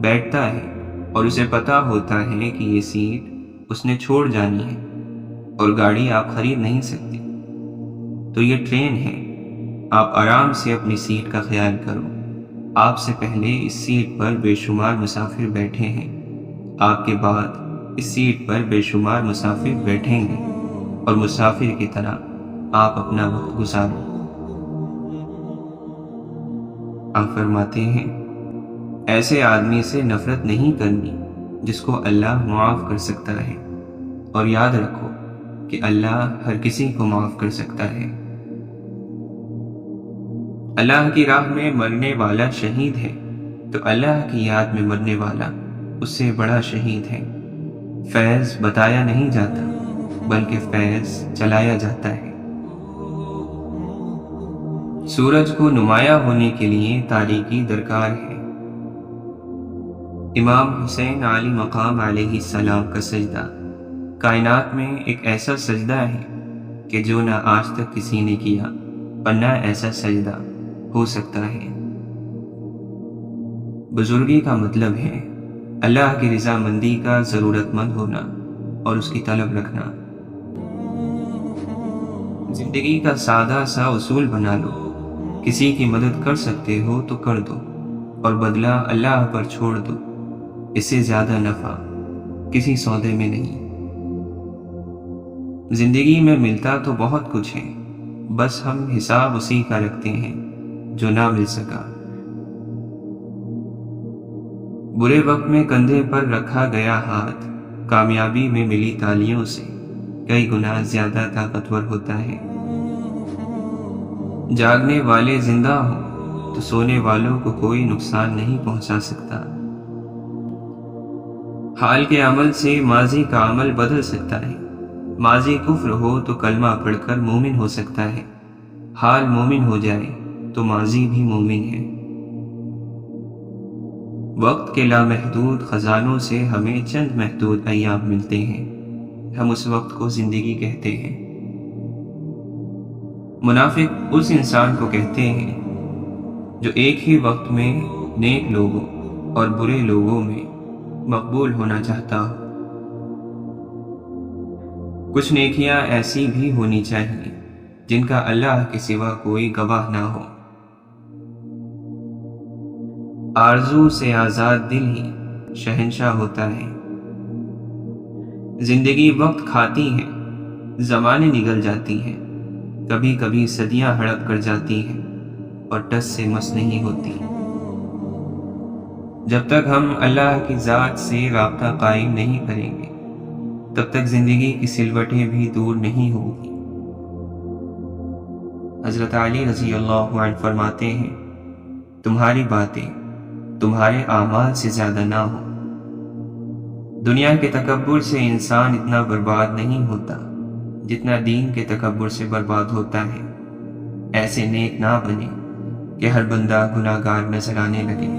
بیٹھتا ہے، اور اسے پتا ہوتا ہے کہ یہ سیٹ اس نے چھوڑ جانی ہے اور گاڑی آپ خرید نہیں سکتے۔ تو یہ ٹرین ہے، آپ آرام سے اپنی سیٹ کا خیال کرو۔ آپ سے پہلے اس سیٹ پر بے شمار مسافر بیٹھے ہیں، آپ کے بعد اس سیٹ پر بے شمار مسافر بیٹھیں گے، اور مسافر کی طرح آپ اپنا وقت گزارو۔ آپ فرماتے ہیں ایسے آدمی سے نفرت نہیں کرنی جس کو اللہ معاف کر سکتا ہے، اور یاد رکھو کہ اللہ ہر کسی کو معاف کر سکتا ہے۔ اللہ کی راہ میں مرنے والا شہید ہے تو اللہ کی یاد میں مرنے والا اس سے بڑا شہید ہے۔ فیض بتایا نہیں جاتا بلکہ فیض چلایا جاتا ہے۔ سورج کو نمایاں ہونے کے لیے تاریکی درکار ہے۔ امام حسین علی مقام علیہ السلام کا سجدہ کائنات میں ایک ایسا سجدہ ہے کہ جو نہ آج تک کسی نے کیا اور نہ ایسا سجدہ ہو سکتا ہے۔ بزرگی کا مطلب ہے اللہ کی رضامندی کا ضرورت مند ہونا اور اس کی طلب رکھنا۔ زندگی کا سادہ سا اصول بنا لو، کسی کی مدد کر سکتے ہو تو کر دو اور بدلہ اللہ پر چھوڑ دو۔ اس سے زیادہ نفع کسی سودے میں نہیں۔ زندگی میں ملتا تو بہت کچھ ہے، بس ہم حساب اسی کا رکھتے ہیں جو نہ مل سکا۔ برے وقت میں کندھے پر رکھا گیا ہاتھ کامیابی میں ملی تالیوں سے کئی گنا زیادہ طاقتور ہوتا ہے۔ جاگنے والے زندہ ہوں تو سونے والوں کو کوئی نقصان نہیں پہنچا سکتا۔ حال کے عمل سے ماضی کا عمل بدل سکتا ہے۔ ماضی کفر ہو تو کلمہ پڑھ کر مومن ہو سکتا ہے۔ حال مومن ہو جائے تو ماضی بھی مومن ہے۔ وقت کے لامحدود خزانوں سے ہمیں چند محدود ایام ملتے ہیں، ہم اس وقت کو زندگی کہتے ہیں۔ منافق اس انسان کو کہتے ہیں جو ایک ہی وقت میں نیک لوگوں اور برے لوگوں میں مقبول ہونا چاہتا ہو۔ کچھ نیکیاں ایسی بھی ہونی چاہیے جن کا اللہ کے سوا کوئی گواہ نہ ہو۔ آرزو سے آزاد دل ہی شہنشاہ ہوتا ہے۔ زندگی وقت کھاتی ہے، زمانے نگل جاتی ہیں، کبھی کبھی صدیاں ہڑپ کر جاتی ہیں اور ٹس سے مس نہیں ہوتی۔ جب تک ہم اللہ کی ذات سے رابطہ قائم نہیں کریں گے تب تک زندگی کی سلوٹیں بھی دور نہیں ہوں گی۔ حضرت علی رضی اللہ عنہ فرماتے ہیں تمہاری باتیں تمہارے اعمال سے زیادہ نہ ہو۔ دنیا کے تکبر سے انسان اتنا برباد نہیں ہوتا جتنا دین کے تکبر سے برباد ہوتا ہے۔ ایسے نیک نہ بنے کہ ہر بندہ گناہگار نظر آنے لگے۔